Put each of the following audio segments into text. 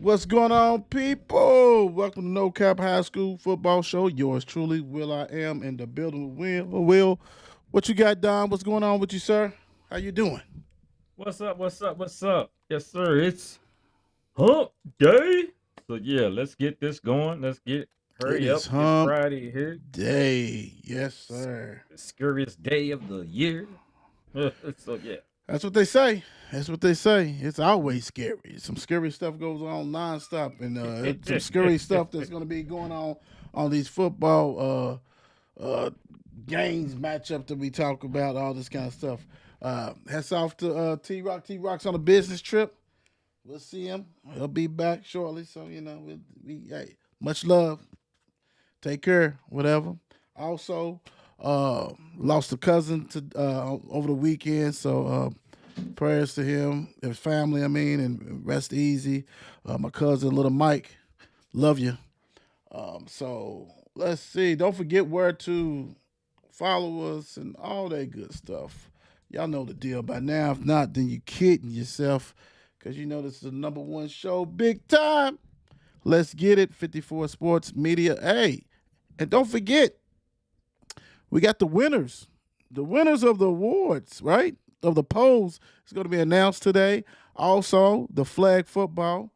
What's going on, people? Welcome to No Cap High School Football Show. Yours truly, Will I Am in the building with Will. What you got, Don? What's going on with you, sir? How you doing? What's up? What's up? What's up? Yes, sir. It's hump day. So yeah, let's get this going. Let's It hurry is up. It's hump Friday here. day. Yes, S- sir. Scariest day of the year. So yeah. That's what they say. That's what they say. It's always scary. Some scary stuff goes on nonstop, and some scary stuff that's going to be going on these football games, matchup that we talk about, all this kind of stuff. Hats off to T Rock. T Rock's on a business trip. We'll see him. He'll be back shortly. So hey, much love. Take care. Whatever. Also, lost a cousin to over the weekend. So prayers to him, his family. I mean, and rest easy. My cousin, little Mike, love you. So let's see. Don't forget where to follow us and all that good stuff. Y'all know the deal by now. If not, then you kidding yourself. Because you know this is the number one show, big time. Let's get it. 54 Sports Media. Hey, and don't forget, we got the winners. The winners of the awards, right? Of the polls is going to be announced today. Also, the flag football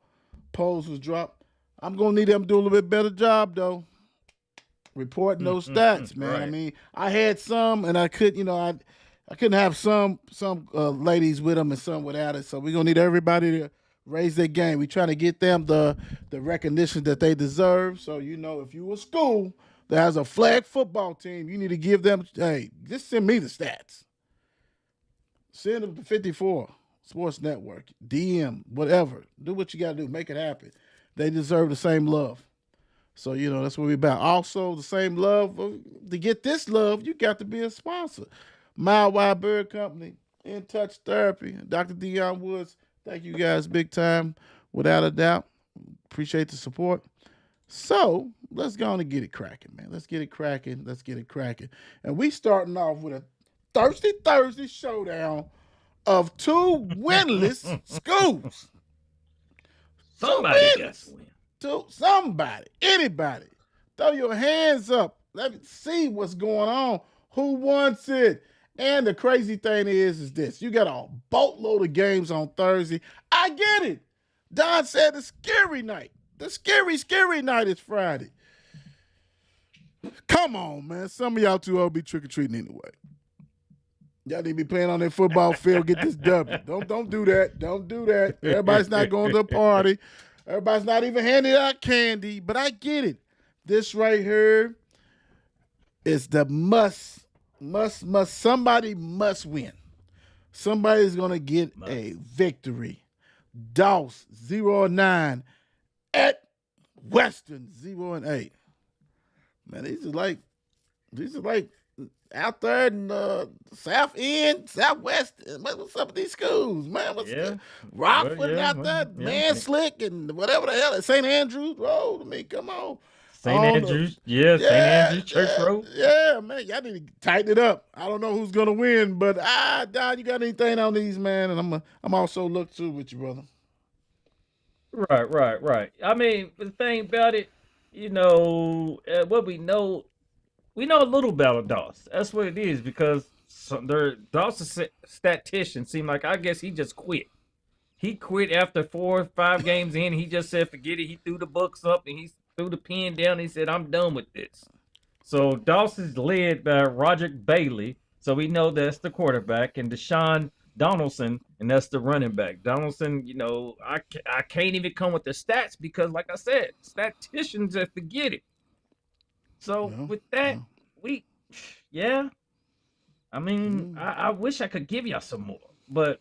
polls was dropped. I'm going to need them to do a little bit better job, though, reporting those stats, man. I Right. mean, I had some, and I could, I couldn't have some ladies with them and some without it. So we're gonna need everybody to raise their game. We're trying to get them the recognition that they deserve. So if you a school that has a flag football team, you need to give them. Hey, just send me the stats. Send them to 54 Sports Network, DM, whatever. Do what you got to do. Make it happen. They deserve the same love. So, that's what we're about. Also, the same love. To get this love, you got to be a sponsor. Mile Wide Bird Company, In Touch Therapy, Dr. Dion Woods. Thank you guys big time, without a doubt. Appreciate the support. So, let's go on and get it cracking, man. Let's get it cracking. Let's get it cracking. And we starting off with a Thursday showdown of two winless schools. Two Somebody got winless. to win. To somebody, anybody. Throw your hands up. Let me see what's going on. Who wants it? And the crazy thing is this. You got a boatload of games on Thursday. I get it. Don said the scary night. The scary night is Friday. Come on, man. Some of y'all too old to be trick-or-treating anyway. Y'all need to be playing on that football field. Get this W. Don't do that. Don't do that. Everybody's not going to a party. Everybody's not even handing out candy. But I get it. This right here is the must. Somebody must win. Somebody's going to get a victory. Doss 0-9 at Western 0-8. Man, these are like out there in the South End, Southwest. What's up with these schools, man? What's Yeah. Rockford yeah, out there, yeah. Man Slick, and whatever the hell, St. Andrews Road. I mean, come on. St. Andrews. Yeah, St. Andrews Church Road. Yeah, man. Y'all need to tighten it up. I don't know who's gonna win, but Don, you got anything on these, man? And I'm also look too with you, brother. Right. I mean, the thing about it, what we know a little about Doss. That's what it is because Doss' statistician seemed like I guess he just quit. He quit after 4 or 5 games in. He just said, forget it. He threw the books up and he threw the pen down. And he said, I'm done with this. So Doss is led by Roderick Bailey. So we know that's the quarterback. And Deshaun Donaldson, and that's the running back. Donaldson, I can't even come with the stats because, like I said, statisticians just forget it. So Yeah, with that, yeah. we, yeah, I mean, I wish I could give y'all some more, but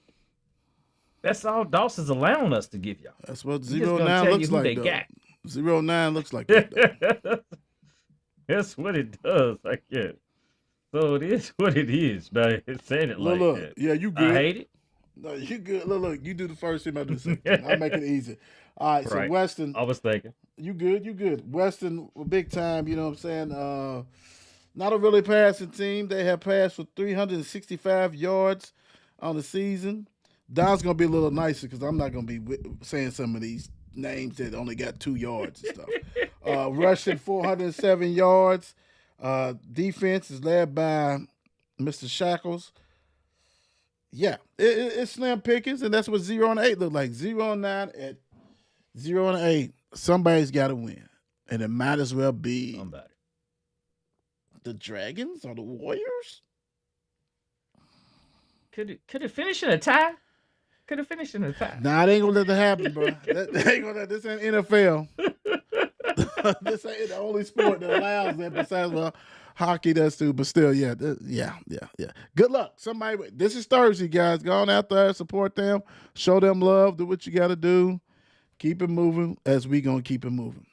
that's all Dawson's allowing us to give y'all. That's what We just 0 gonna 9 tell you looks who they like, though. got. 0-9 looks like that, though. That's what it does, I guess. So it is what it is, man. Saying it like Look, that. yeah, you I good. hate it. No, you good. Look, you do the first team, I do the second team. I'll make it easy. All right, so Right. Weston, I was thinking. you good. Weston, big time, you know what I'm saying? Not a really passing team. They have passed for 365 yards on the season. Don's going to be a little nicer because I'm not going to be saying some of these names that only got 2 yards and stuff. Rushing 407 yards. Defense is led by Mr. Shackles. Yeah, it's slim pickings, and that's what 0-8 look like. 0-9 at 0-8. Somebody's got to win, and it might as well be Somebody. the Dragons or the Warriors. Could it finish in a tie? Could it finish in a tie? Nah, they ain't gonna let that happen, bro. They ain't gonna let this ain't NFL. This ain't the only sport that allows that. Besides, hockey does too. But still, yeah. Good luck. Somebody. This is Thursday, guys. Go on out there, support them, show them love, do what you got to do, keep it moving. As we gonna keep it moving.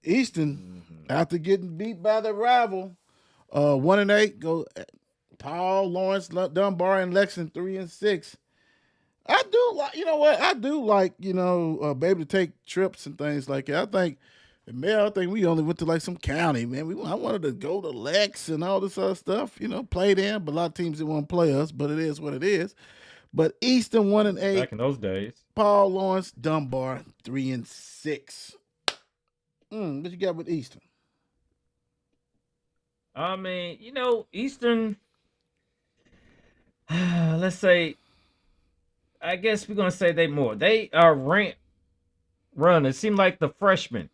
Easton, after getting beat by the rival, 1-8 go. Paul, Laurence, Dunbar, and Lexington 3-6. I do like, you know what? I do like, be able to take trips and things like that. I think we only went to like some county, man. I wanted to go to Lex and all this other stuff, play them, but a lot of teams didn't want to play us, but it is what it is. But Easton 1-8. Back in those days. Paul, Laurence, Dunbar 3-6. What you got with Easton? I mean, Eastern, let's say, I guess we're going to say they are ranked run. It seemed like the freshman,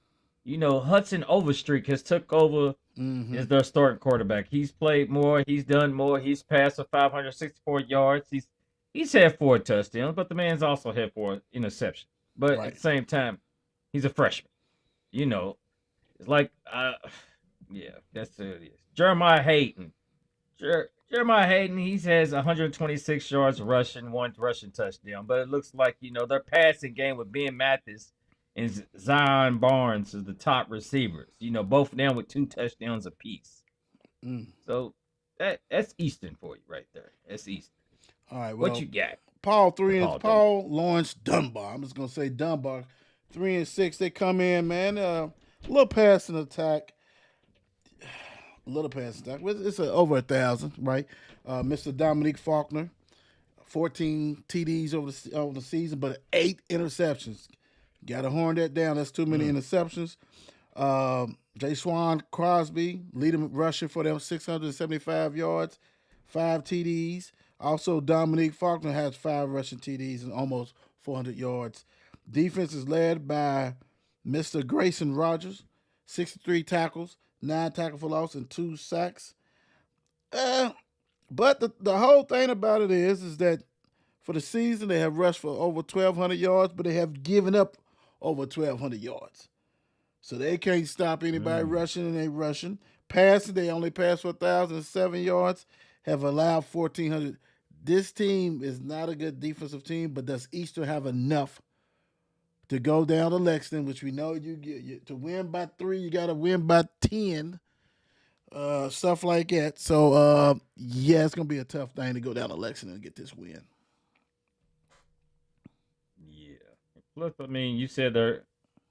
Hudson Overstreet has took over as their starting quarterback. He's played more. He's done more. He's passed for 564 yards. He's had 4 touchdowns, but the man's also had 4 interceptions. But at the same time, he's a freshman. It's like, that's what it is. Jeremiah Hayden. Jeremiah Hayden, he has 126 yards rushing, 1 rushing touchdown. But it looks like, their passing game with Ben Mathis and Zion Barnes is the top receivers. Both of them with 2 touchdowns apiece. So that's Eastern for you right there. That's Eastern. All right, well, what you got? Paul, Laurence, Dunbar. I'm just going to say Dunbar. 3-6. They come in, man. A little passing attack. It's over 1,000, right? Mr. Dominique Faulkner, 14 TDs over the season, but 8 interceptions. Got to horn that down. That's too many interceptions. Jay Swan Crosby, leading rusher for them, 675 yards, 5 TDs. Also, Dominique Faulkner has 5 rushing TDs and almost 400 yards. Defense is led by Mr. Grayson Rogers, 63 tackles, 9 tackles for loss, and 2 sacks. But the whole thing about it is that for the season, they have rushed for over 1,200 yards, but they have given up over 1,200 yards. So they can't stop anybody rushing, and they rushing. Passing, they only pass for 1,007 yards, have allowed 1,400. This team is not a good defensive team, but does Eastern have enough to go down to Lexington, which we know you get to win by 3, you got to win by 10, stuff like that. So, it's going to be a tough thing to go down to Lexington and get this win. Yeah. Plus, I mean, you said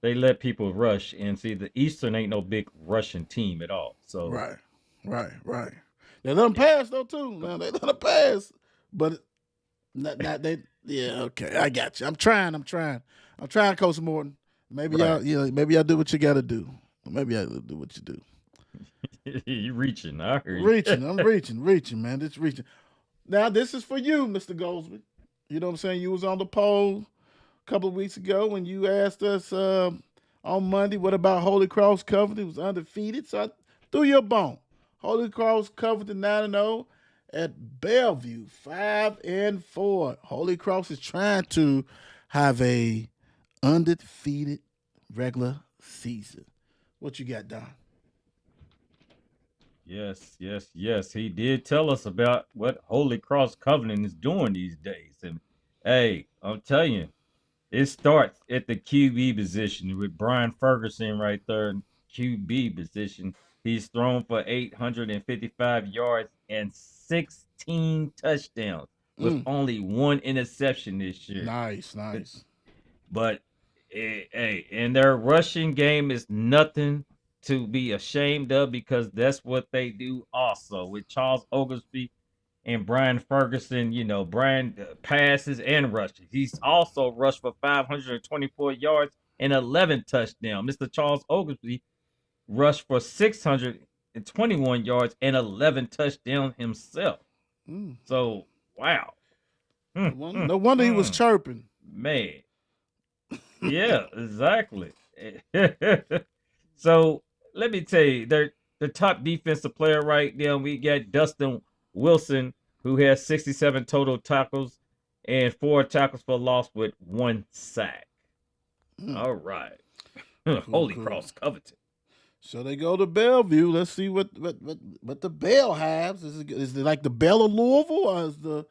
they let people rush, and see, the Eastern ain't no big rushing team at all. So Right. They let them pass, though, too. Now, they let them pass, but not they. Yeah, okay, I got you. I'm trying, Coach Morton. Maybe y'all do what you got to do. Maybe y'all do what you do. You reaching? I heard you. I'm reaching, man. It's reaching. Now this is for you, Mr. Goldsby. You know what I'm saying? You was on the poll a couple of weeks ago when you asked us on Monday, what about Holy Cross Covenant? It was undefeated, so I threw you a bone. Holy Cross Covenant 9-0. At Bellevue, 5-4. Holy Cross is trying to have a undefeated regular season. What you got, Don? Yes. He did tell us about what Holy Cross Covenant is doing these days. And hey, I'm telling you, it starts at the QB position with Brian Ferguson right there in QB position. He's thrown for 855 yards and 16 touchdowns with only 1 interception this year. Nice. But hey, and their rushing game is nothing to be ashamed of, because that's what they do also with Charles Oglesby. And Brian Ferguson, Brian passes and rushes. He's also rushed for 524 yards and 11 touchdowns. Mr. Charles Oglesby rushed for 621 yards and 11 touchdowns himself. So, wow. No wonder he was chirping. Man. Yeah, exactly. So, let me tell you, the top defensive player right now, we got Dustin Wilson, who has 67 total tackles and 4 tackles for loss with 1 sack. All right. Holy Cross Covington. So they go to Bellevue. Let's see what the Bell has. Is it like the Bell of Louisville, or is the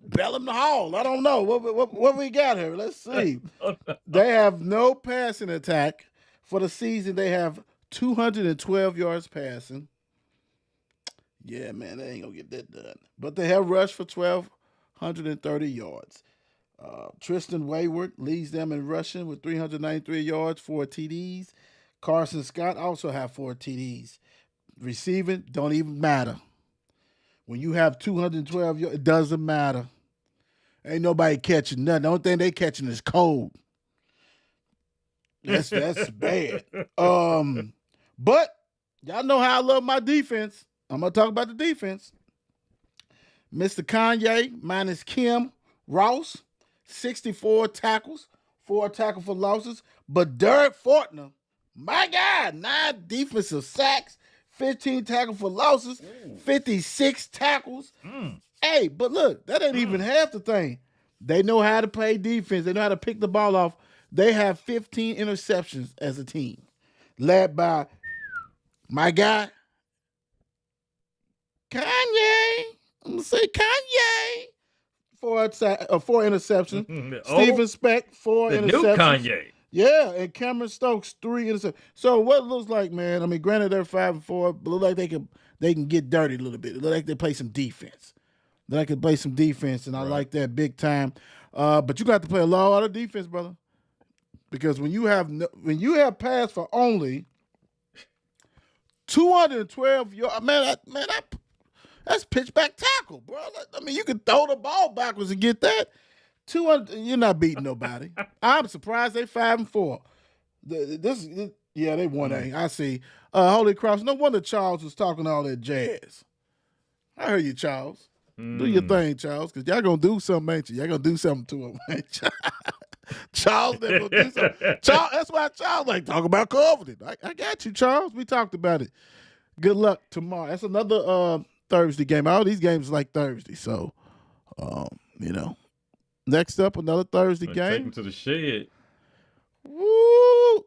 Bell in the Hall? I don't know. What we got here? Let's see. They have no passing attack for the season. They have 212 yards passing. Yeah, man, they ain't gonna get that done. But they have rushed for 1,230 yards. Tristan Wayward leads them in rushing with 393 yards, 4 TDs. Carson Scott also have 4 TDs. Receiving don't even matter. When you have 212 yards, it doesn't matter. Ain't nobody catching nothing. The only thing they catching is cold. That's bad. But y'all know how I love my defense. I'm gonna talk about the defense. Mr. Kanye minus Kim Ross, 64 tackles, 4 tackles for losses. But Derek Fortner, my God, 9 defensive sacks, 15 tackles for losses, 56 tackles. Hey, but look, that ain't even half the thing. They know how to play defense. They know how to pick the ball off. They have 15 interceptions as a team, led by my guy, Kanye. I'm going to say Kanye. 4 interceptions. Steven Speck, 4 interceptions. New Kanye. Yeah, and Cameron Stokes, 3 interceptions. So what it looks like, man, I mean, granted they're 5-4, but it looks like they can get dirty a little bit. It looks like they play some defense. They can play some defense, and I like that big time. But you got to play a lot of defense, brother. Because when you have passed for only 212 yards, that's pitch back tackle, bro. I mean, you can throw the ball backwards and get that. 200, you're not beating nobody. I'm surprised they 5-4. They won. I see. Holy Cross. No wonder Charles was talking all that jazz. I heard you, Charles. Do your thing, Charles, because y'all gonna do something, ain't you? Y'all gonna do something to him, ain't you? Charles, they gonna do something. Charles, that's why Charles like talk about Covington. I got you, Charles. We talked about it. Good luck tomorrow. That's another Thursday game. All these games like Thursday, so Next up, another Thursday game. Take him to the shed. Woo!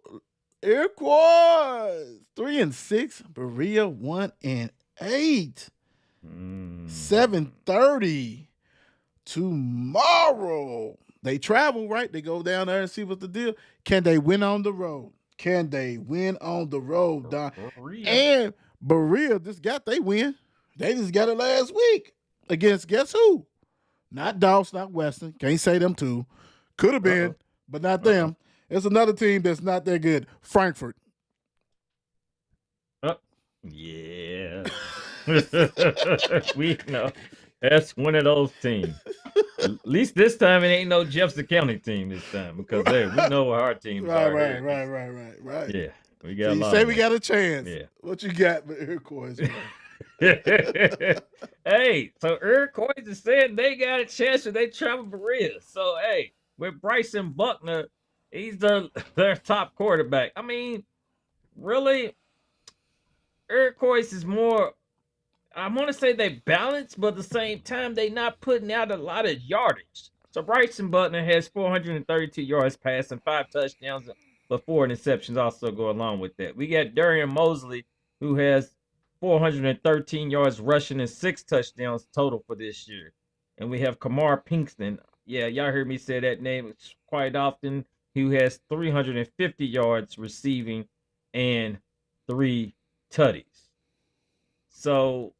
Iroquois 3-6. Berea 1-8. 7:30 tomorrow. They travel, right? They go down there and see what's the deal. Can they win on the road? Don? And Berea they win. They just got it last week against guess who? Not Dawes, not Western. Can't say them two. Could have been, but not them. It's another team that's not that good. Frankfurt. Yeah. We know. That's one of those teams. At least this time it ain't no Jefferson County team this time because we know what our teams are. Right. Yeah. We got so you say we got a chance. Yeah. What you got with Iroquois? Hey, so Iroquois is saying they got a chance if they travel Berea. So, hey, with Bryson Buckner, he's their top quarterback. I mean, really, Iroquois is more, I want to say they balance, but at the same time, they not putting out a lot of yardage. So Bryson Buckner has 432 yards passing, 5 touchdowns, but 4 interceptions also go along with that. We got Darian Mosley, who has 413 yards rushing and 6 touchdowns total for this year. And we have Kamar Pinkston. Yeah, y'all heard me say that name quite often. Who has 350 yards receiving and 3 tutties. So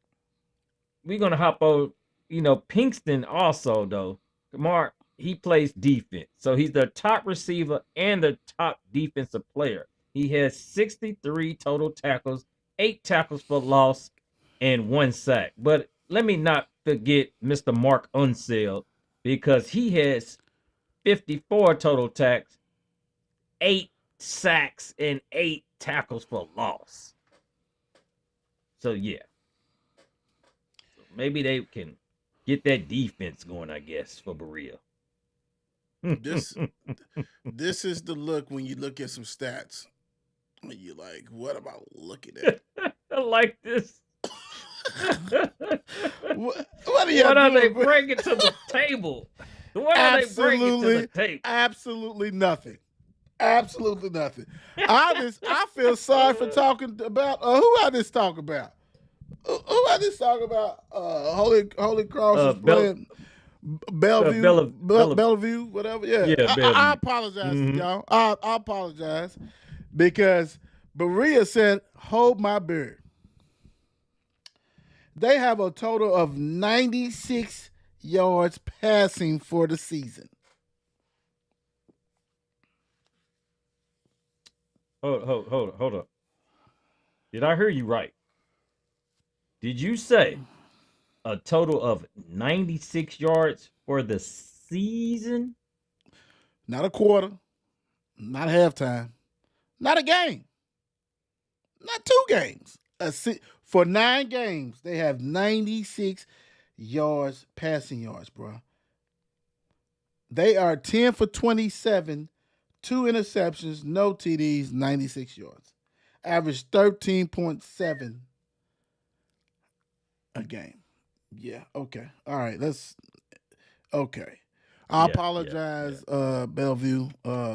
we're going to hop over, Pinkston also, though. Kamar, he plays defense. So he's the top receiver and the top defensive player. He has 63 total tackles, 8 tackles for loss, and 1 sack. But let me not forget Mr. Mark Unseld, because he has 54 total tacks, 8 sacks, and 8 tackles for loss. So yeah, so maybe they can get that defense going, I guess, for Berea. This is the look when you look at some stats. And you're like, what am I looking at? I like this. What are y'all What are they doing, bro? bringing to the table? What are they bringing to the table? Absolutely nothing. Absolutely nothing. I feel sorry for talking about who I just talk about. Who I just talk about? Holy Cross is playing Bellevue, Bellevue, whatever. Yeah, I apologize, y'all. I apologize because Berea said, "Hold my beer." They have a total of 96 yards passing for the season. Hold up. Did I hear you right? Did you say a total of 96 yards for the season? Not a quarter, not halftime, not a game, not 2 games. For 9 games, they have 96 yards, passing yards, bro. They are 10 for 27, 2 interceptions, no TDs, 96 yards. Average 13.7 a game. Yeah, okay. All right, okay. I apologize, Bellevue.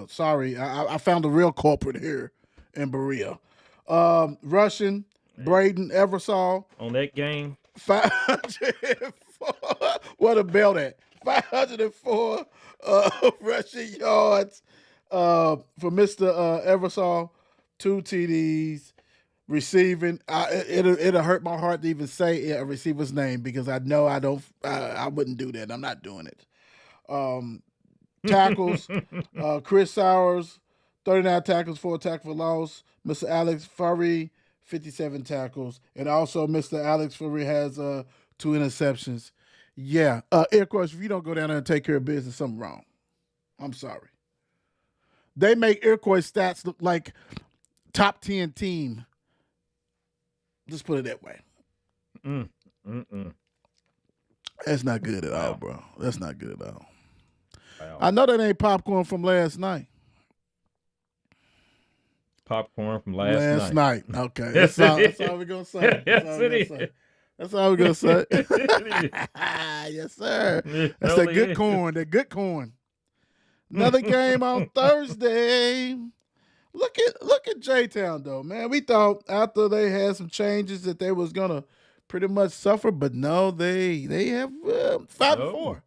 Sorry, I found the real culprit here in Berea. Russian, Braden Eversole. On that game? 504. What a belt at. 504 rushing yards for Mr. Eversole. 2 TDs. Receiving, it'll hurt my heart to even say a receiver's name because I know I wouldn't do that. I'm not doing it. Tackles, Chris Sowers, 39 tackles, 4 tackles for loss. Mr. Alex Furry, 57 tackles. And also Mr. Alex Furry has 2 interceptions. Yeah. Iroquois, if you don't go down there and take care of business, something wrong. I'm sorry. They make Iroquois stats look like top 10 team. Just put it that way. That's not good at all, bro. That's not good at all. Wow. I know that ain't popcorn from last night. Popcorn from last night. Okay. That's all we're going to say. That's all we're going to say. Yes, sir. That's that good corn. That good corn. Another game on Thursday. Look at J-Town, though, man. We thought after they had some changes that they was going to pretty much suffer, but no, they have 5-4.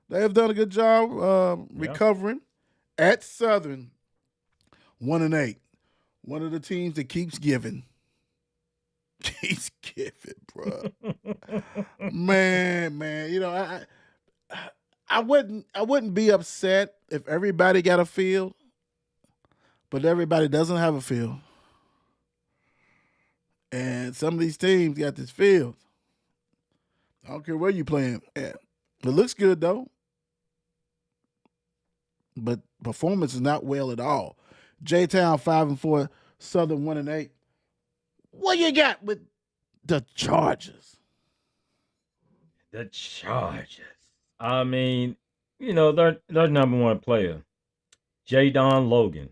They have done a good job recovering at Southern. 1-8. One of the teams that keeps giving. Keeps giving, bro. man. You know, I wouldn't be upset if everybody got a field. But everybody doesn't have a field. And some of these teams got this field. I don't care where you playing at. It looks good, though. But performance is not well at all. J-Town 5-4, Southern 1-8. What you got with the Chargers? The Chargers. I mean, you know, their number 1 player, Jadon Logan.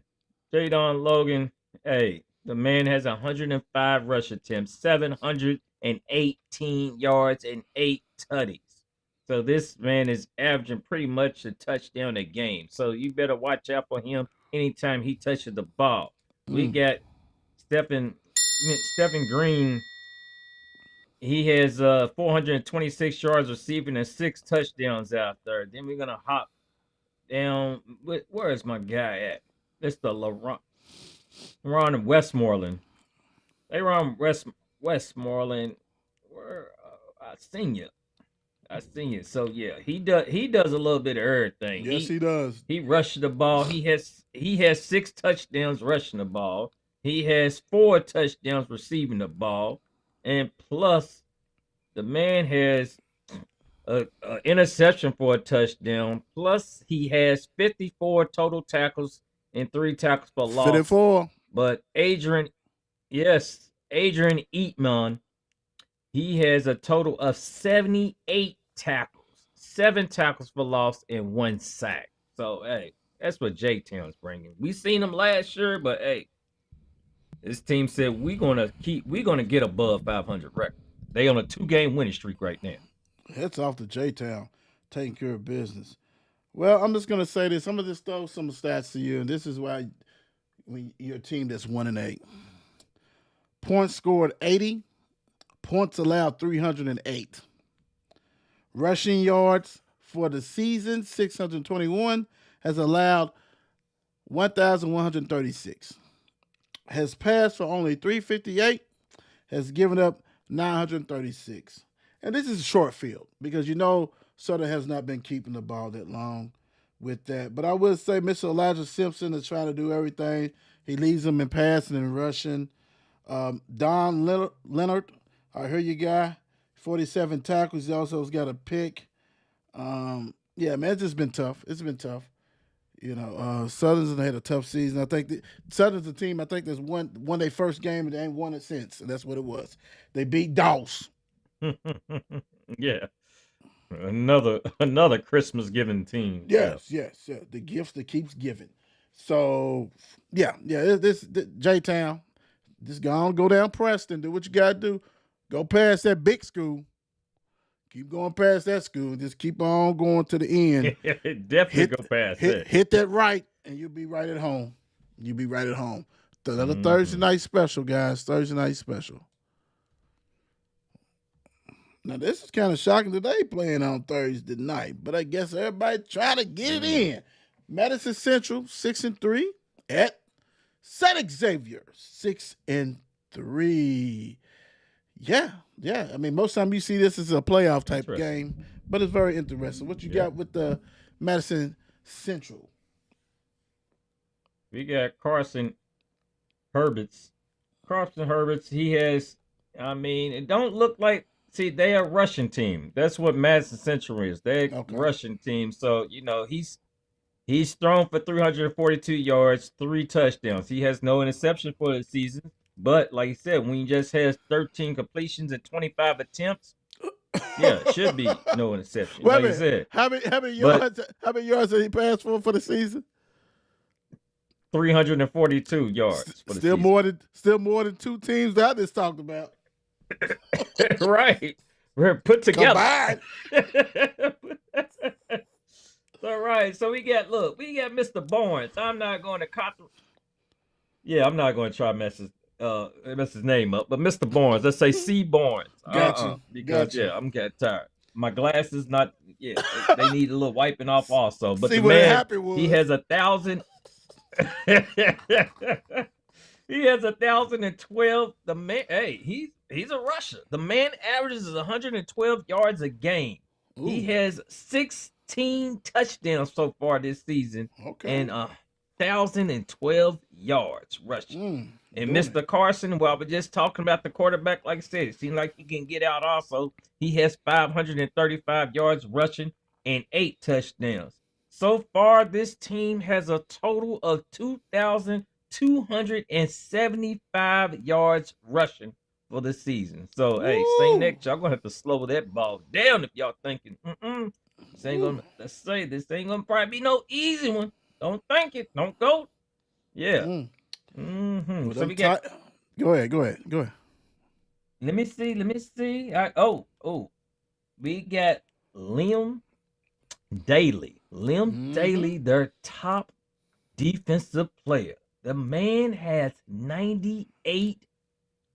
Jadon Logan, hey, the man has 105 rush attempts, 718 yards, and 8 tutties. So this man is averaging pretty much a touchdown a game. So you better watch out for him anytime he touches the ball. We got Stephen Green. He has 426 yards receiving and 6 touchdowns out there. Then we're going to hop down. Where is my guy at? It's the Laurence Westmoreland. They run Westmoreland. Where I seen you. So yeah, he does a little bit of everything. Yes, he does. He rushed the ball. He has 6 touchdowns rushing the ball. He has 4 touchdowns receiving the ball, and plus The man has a interception for a touchdown. Plus, he has 54 total tackles and 3 tackles for loss. 54. But Adrian Eatman, he has a total of 78 tackles, 7 tackles for loss, and 1 sack. So, hey, that's what J-Town's bringing. We seen him last year, but hey, this team said we're gonna get above 500 record. They on a 2-game winning streak right now. It's off to J-Town, taking care of business. Well, I'm just gonna say this. I'm gonna just throw some stats to you, and this is why when you're a team that's 1-8. Points scored 80, points allowed 308. Rushing yards for the season 621, has allowed 1,136. Has passed for only 358, has given up 936. And this is a short field because Sutter has not been keeping the ball that long with that. But I would say Mr. Elijah Simpson is trying to do everything. He leads them in passing and rushing. Don Leonard, I hear you, guy. 47 tackles. He also has got a pick. Yeah, man, it's just been tough. It's been tough. Southern's had a tough season. I think Southern's a team. I think that's won their first game and they ain't won it since, and that's what it was. They beat Dawes. Yeah, another Christmas giving team. Yes. The gift that keeps giving. So this J-Town. Just go down Preston. Do what you gotta do. Go past that big school. Keep going past that school. Just keep on going to the end. Definitely go past that. Hit that right, and you'll be right at home. You'll be right at home. Another Thursday night special, guys. Thursday night special. Now, this is kind of shocking that they playing on Thursday night, but I guess everybody trying to get it in. Madison Central, 6-3 at St. Xavier, 6-3. Yeah. I mean, most time you see this as a playoff type game, but it's very interesting. What you got with the Madison Central? We got Carson Herberts. He has, it don't look like, see, they are a rushing team. That's what Madison Central is. They're a rushing team. So, he's thrown for 342 yards, 3 touchdowns. He has no interception for the season. But like you said, when he just has 13 completions and 25 attempts, it should be no interception. Like you said. How many yards did he pass for the season? 342 yards. Still more than 2 teams that I just talked about. Right. We're put together. All right. So we got Mr. Barnes. I'm not going to try mess his name up, but Mr. Barnes, let's say C. Barnes. Because I'm getting tired. My glasses they need a little wiping off also. But the man, he has 1,000. He has 1,012. The man, he's a rusher. The man averages 112 yards a game. Ooh. He has 16 touchdowns so far this season, and 1,012 yards rushing. And Mr. Carson, well, we're just talking about the quarterback, like I said, it seems like he can get out also. He has 535 yards rushing and 8 touchdowns. So far, this team has a total of 2,275 yards rushing for the season. So, hey, St. Nick, y'all going to have to slow that ball down if y'all thinking, this ain't going to probably be no easy one. Don't think it. Don't go. Yeah. Well, so we got. Go ahead. Let me see. We got Liam Daly. Daly, their top defensive player. The man has 98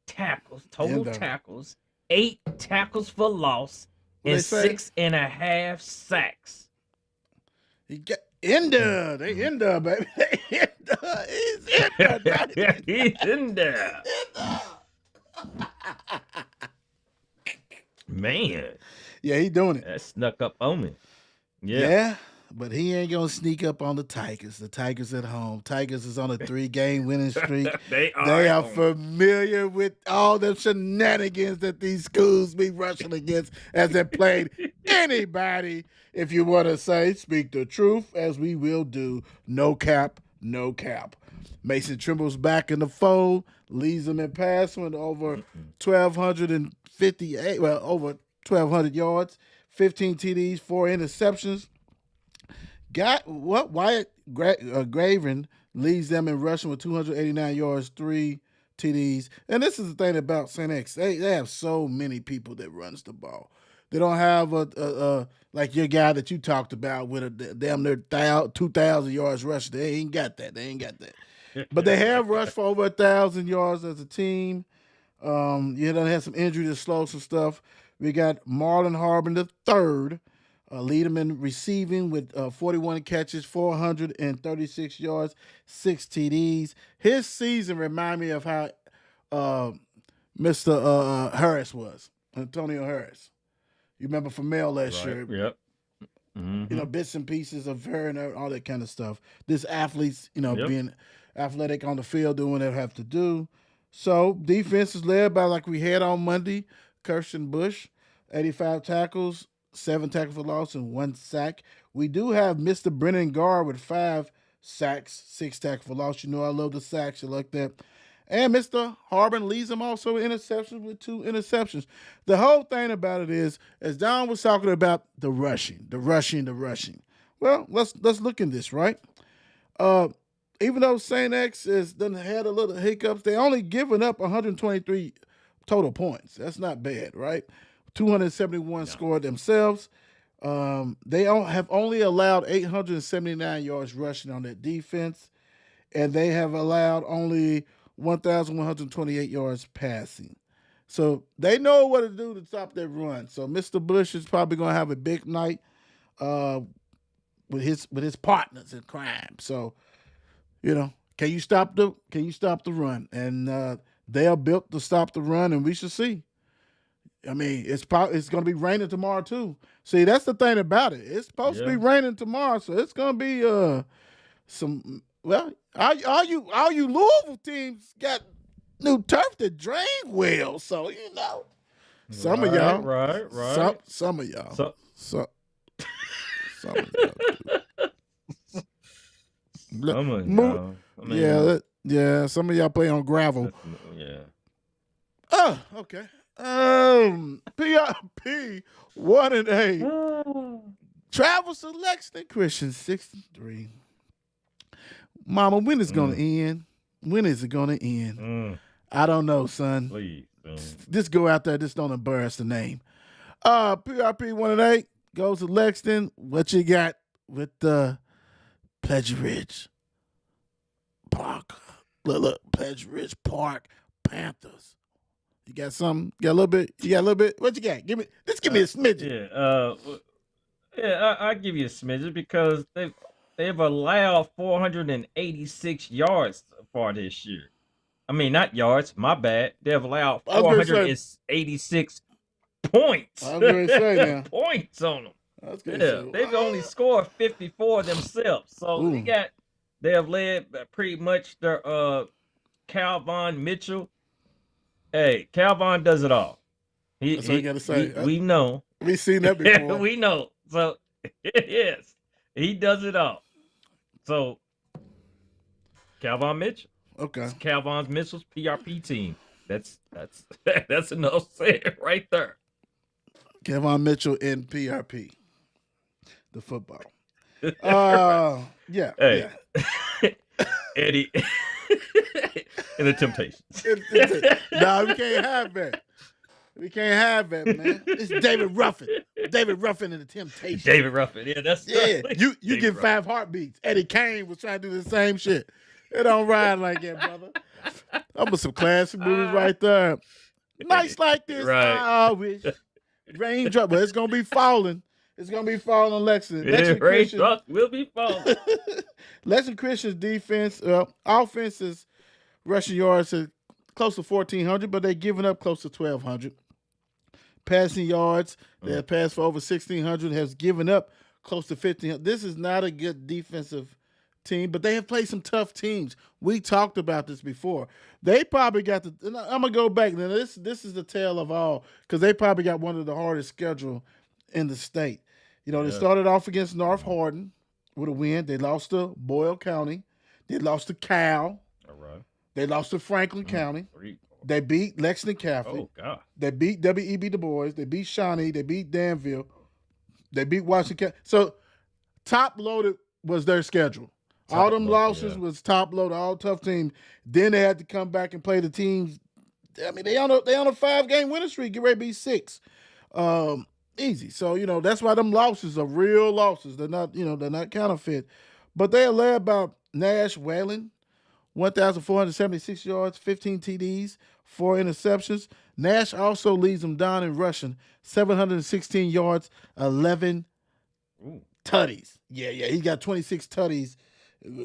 tackles, total tackles, 8 tackles for loss, and 6.5 sacks. He got in there. They in there, baby. They in there. He's in there. He's in there. Man. Yeah, he doing it. That snuck up on me. Yeah. But he ain't gonna sneak up on the Tigers. The Tigers at home. Tigers is on a 3-game winning streak. They They are are familiar with all the shenanigans that these schools be rushing against as they played anybody. If you want to say, speak the truth, as we will do. No cap, no cap. Mason Trimble's back in the fold, leads them in passing with over 1,258, well, over 1,200 yards, 15 TDs, 4 interceptions. Wyatt Graven leads them in rushing with 289 yards, 3 TDs. And this is the thing about St. X. They have so many people that runs the ball. They don't have a like your guy that you talked about with a damn near 2,000 yards rushing. They ain't got that. But they have rushed for over 1,000 yards as a team. They had some injury to slow some stuff. We got Marlon Harbin III, lead him in receiving with 41 catches, 436 yards, 6 TDs. His season remind me of how Mr. Harris was, Antonio Harris. You remember from Mel last year? Yep. Mm-hmm. Bits and pieces of her and all that kind of stuff. This athletes, being athletic on the field, doing what they have to do. So defense is led by, like we had on Monday, Kirsten Bush, 85 tackles, 7 tackles for loss, and 1 sack. We do have Mr. Brennan Garr with 5 sacks, 6 tackles for loss. I love the sacks. You like that. And Mr. Harbin leads them also with interceptions with 2 interceptions. The whole thing about it is, as Don was talking about the rushing. Well, let's look at this, right? Even though St. X has had a little hiccups, they only given up 123 total points. That's not bad, right? 271 scored themselves. They have only allowed 879 yards rushing on that defense, and they have allowed only 1,128 yards passing. So they know what to do to stop that run. So Mr. Bush is probably going to have a big night with his partners in crime. So, can you stop the run? And they are built to stop the run, and we should see. I mean, it's going to be raining tomorrow too. See, that's the thing about it. It's supposed to be raining tomorrow, so it's going to be some. Well, all you Louisville teams got new turf that drain well, so some of y'all, right. Some of y'all, some of y'all. Yeah. Some of y'all play on gravel. Yeah. Oh, okay. PRP 1-8 travels to Lexington Christian 6-3. Mama, when is it gonna end? When is it gonna end? I don't know, son. Please, just go out there. Just don't embarrass the name. PRP 1-8 goes to Lexington. What you got with the Pleasure Ridge Park? Look, Pleasure Ridge Park Panthers. You got something? You got a little bit? What you got? Give me a smidgen. I'll give you a smidgen because they've allowed 486 yards so far this year. I mean, not yards, my bad. They've allowed 486 points. I was going to say now. Points on them. They've only scored 54 themselves. So they have led pretty much their Calvin Mitchell. Hey, Calvin does it all. That's what you got to say. We know. We've seen that before. We know. So, yes, he does it all. So, Calvin Mitchell. Okay. It's Calvin Mitchell's PRP team. That's enough said right there. Calvin Mitchell in PRP, the football. Yeah. Hey, yeah. Eddie and the Temptations. No, we can't have that. We can't have that, man. It's David Ruffin. David Ruffin and the Temptations. David Ruffin. Yeah, that's You get 5 heartbeats. Eddie Kane was trying to do the same shit. It don't ride like that, brother. I'm with some classic movies right there. Nights like this, right. I wish. Raindrop, but it's gonna be falling. It's gonna be falling on Lexington. Raindrops will be falling. Lexington Christian's defense, offense is rushing yards at close to 1,400, but they're giving up close to 1,200. Passing yards, they have passed for over 1,600, has given up close to 15. This is not a good defensive team, but they have played some tough teams. We talked about this before. They probably got the. And I'm gonna go back. Now this is the tale of all because they probably got one of the hardest schedule in the state. They Yeah. started off against North Hardin with a win. They lost to Boyle County. They lost to Cal. All right. They lost to Franklin County. 3. They beat Lexington Catholic. Oh God. They beat W.E.B. Dubois. They beat Shawnee. They beat Danville. They beat Washington. So top loaded was their schedule. All them losses was top loaded, all tough teams. Then they had to come back and play the teams. I mean, they on a 5-game winning streak. Get ready to be 6. Easy. So that's why them losses are real losses. They're not they're not counterfeit. But they are led by Nash Whalen, 1,476 yards, 15 TDs, 4 interceptions. Nash also leads them down in rushing, 716 yards, 11 tutties. Yeah, he got 26 tutties,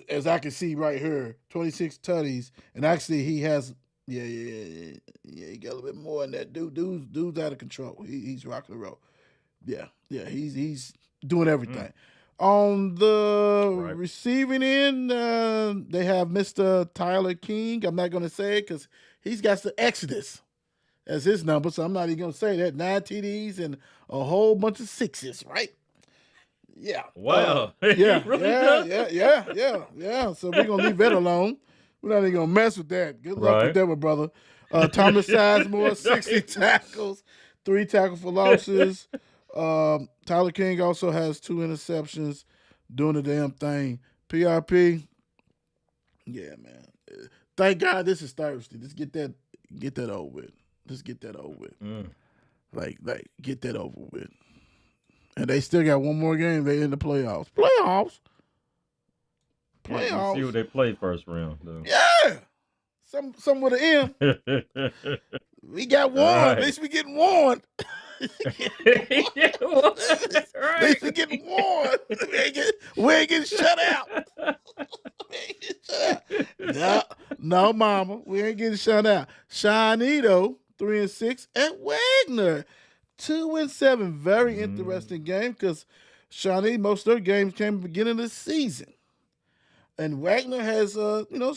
as I can see right here, 26 tutties. And actually, he has, he got a little bit more in that. Dude's out of control. He's rocking the road. Yeah, he's doing everything. On the receiving end, they have Mr. Tyler King. I'm not going to say it because he's got the Exodus as his number, so I'm not even going to say that. 9 TDs and a whole bunch of 6s, right? Yeah. Wow. Yeah. Really Yeah. So we're going to leave that alone. We're not even going to mess with that. Good luck with that one, brother. Thomas Sizemore, 60 tackles, 3 tackles for losses. Tyler King also has 2 interceptions, doing the damn thing. PRP, yeah, man. Thank God this is Thursday. Let's get that over with. Let's get that over with. Like get that over with. And they still got one more game. They in the playoffs. Playoffs. See what they play first round, though. Yeah. Some with an M. We got warned. Right. At least we getting warned. At least we getting warned. We ain't getting shut out. No, mama. We ain't getting shut out. Shawnee, though, 3-6 at Waggener, 2-7. Very interesting game because Shawnee, most of their games came at the beginning of the season. And Waggener has,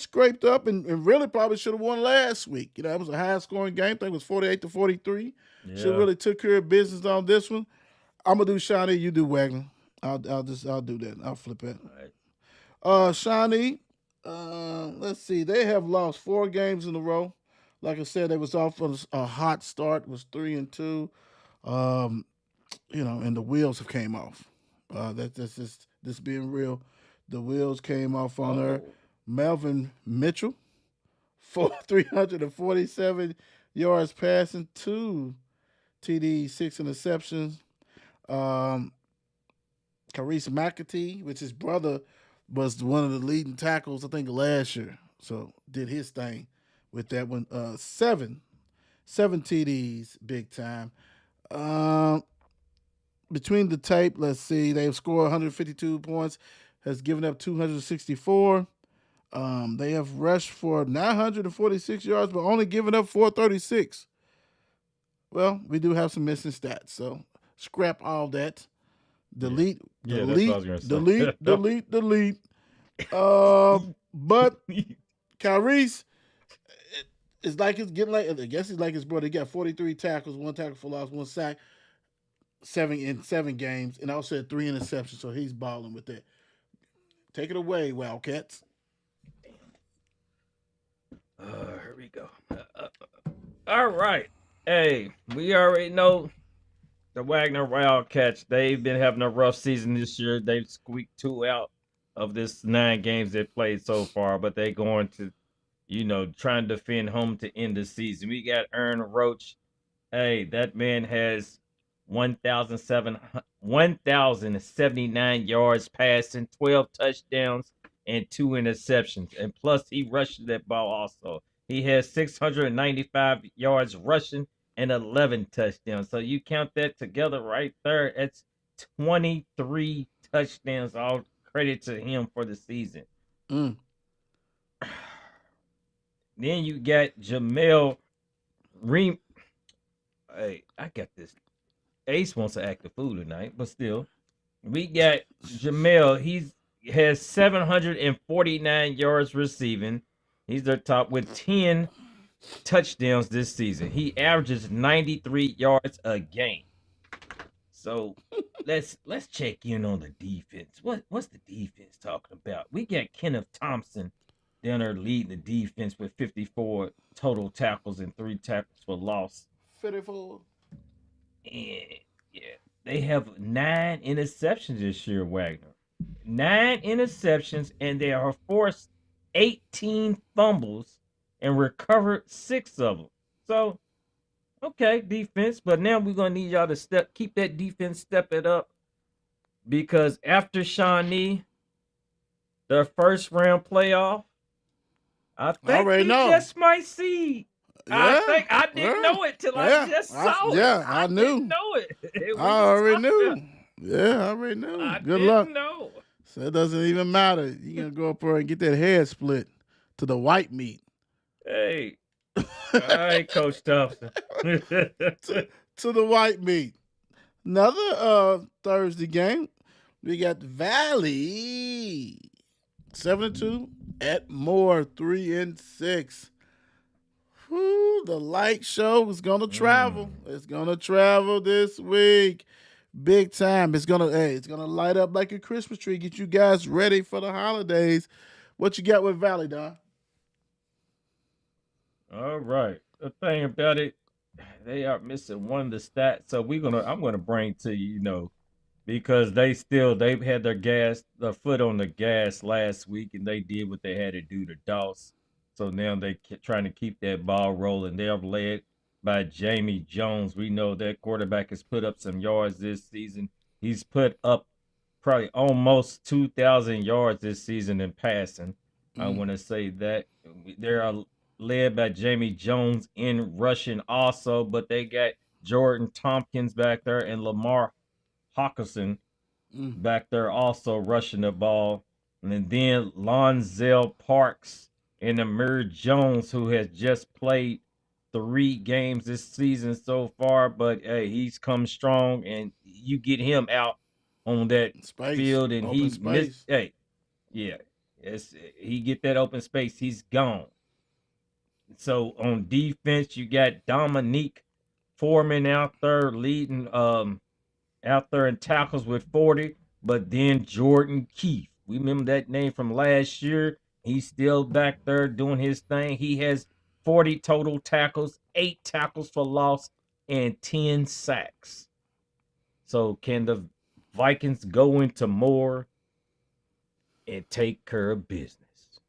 scraped up and really probably should have won last week. It was a high-scoring game. I think it was 48-43. Yeah. Should really took care of business on this one. I'm gonna do Shawnee. You do Waggener. I'll do that. I'll flip it. All right. Shawnee. Let's see. They have lost 4 games in a row. Like I said, they was off on a hot start. It was 3-2. And the wheels have came off. That's just being real. The wheels came off on her. Melvin Mitchell, 347 yards passing, 2 TD, 6 interceptions. Carice McAtee, which his brother was one of the leading tackles, I think, last year. So did his thing with that one. 7 TDs, big time. Between the tape, let's see, they've scored 152 points, has given up 264. They have rushed for 946 yards, but only given up 436. Well, we do have some missing stats, so scrap all that. Delete. But Carice, it's like it's getting like, I guess it's like his brother. He got 43 tackles, 1 tackle for loss, 1 sack, 7 games, and also had 3 interceptions. So he's balling with that. Take it away, Wildcats. Here we go. All right. Hey, we already know the Waggener Wildcats. They've been having a rough season this year. They've squeaked 2 out of this 9 games they've played so far, but they're going to, trying to defend home to end the season. We got Ern Roach. Hey, that man has 1,079 yards passing, 12 touchdowns, and 2 interceptions. And plus, he rushed that ball also. He has 695 yards rushing and 11 touchdowns. So you count that together right there, it's 23 touchdowns. All credit to him for the season. Then you got Jamel Reem. Hey, I got this. Ace wants to act the fool tonight, but still. We got Jamel. He has 749 yards receiving. He's their top with 10 touchdowns this season. He averages 93 yards a game. So let's check in on the defense. What's the defense talking about? We got Kenneth Thompson down there leading the defense with 54 total tackles and 3 tackles for loss. 54. And yeah, they have 9 interceptions this year, Wagner. 9 interceptions, and they are forced 18 fumbles and recovered 6 of them. So, okay, defense, but now we're gonna need y'all to keep that defense stepping up because after Shawnee, their first round playoff, I think we just might see. Yeah, I didn't know it till I just saw it. Yeah, I knew. Didn't know it. I already knew. Yeah, I already knew. Good luck. Know. So it doesn't even matter. You're going to go up there and get that head split to the white meat. Hey. All right, Coach Thompson. to the white meat. Another Thursday game. We got Valley 7-2 at Moore 3-6. Whew, the light show is gonna travel. It's gonna travel this week, big time. It's gonna light up like a Christmas tree. Get you guys ready for the holidays. What you got with Valley, Don? All right. The thing about it, they are missing one of the stats. So I'm gonna bring to you, because they've had their foot on the gas last week, and they did what they had to do to Doss. So now they're trying to keep that ball rolling. They're led by Jamie Jones. We know that quarterback has put up some yards this season. He's put up probably almost 2,000 yards this season in passing. I want to say that. They're led by Jamie Jones in rushing also, but they got Jordan Tompkins back there and Lamar Hawkinson back there also rushing the ball. And then Lonzel Parks and Amir Jones, who has just played 3 games this season so far, but hey, he's come strong, and you get him out on that field, and he missed. Hey, yeah, he get that open space, he's gone. So on defense, you got Dominique Foreman out there leading, out there in tackles with 40, but then Jordan Keefe. We remember that name from last year. He's still back there doing his thing. He has 40 total tackles, 8 tackles for loss, and 10 sacks. So can the Vikings go into more and take care of business?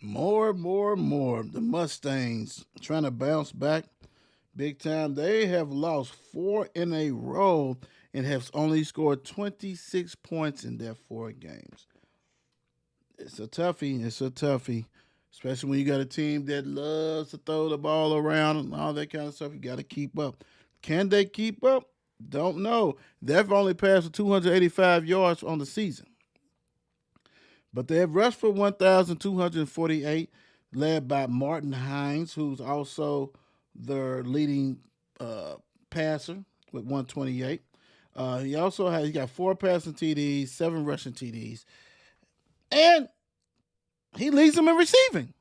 More. The Mustangs trying to bounce back big time. They have lost 4 in a row and have only scored 26 points in their 4 games. It's a toughie, especially when you got a team that loves to throw the ball around and all that kind of stuff. You got to keep up. Can they keep up? Don't know. They've only passed for 285 yards on the season. But they have rushed for 1,248, led by Martin Hines, who's also their leading passer with 128. He got 4 passing TDs, 7 rushing TDs. And he leads them in receiving.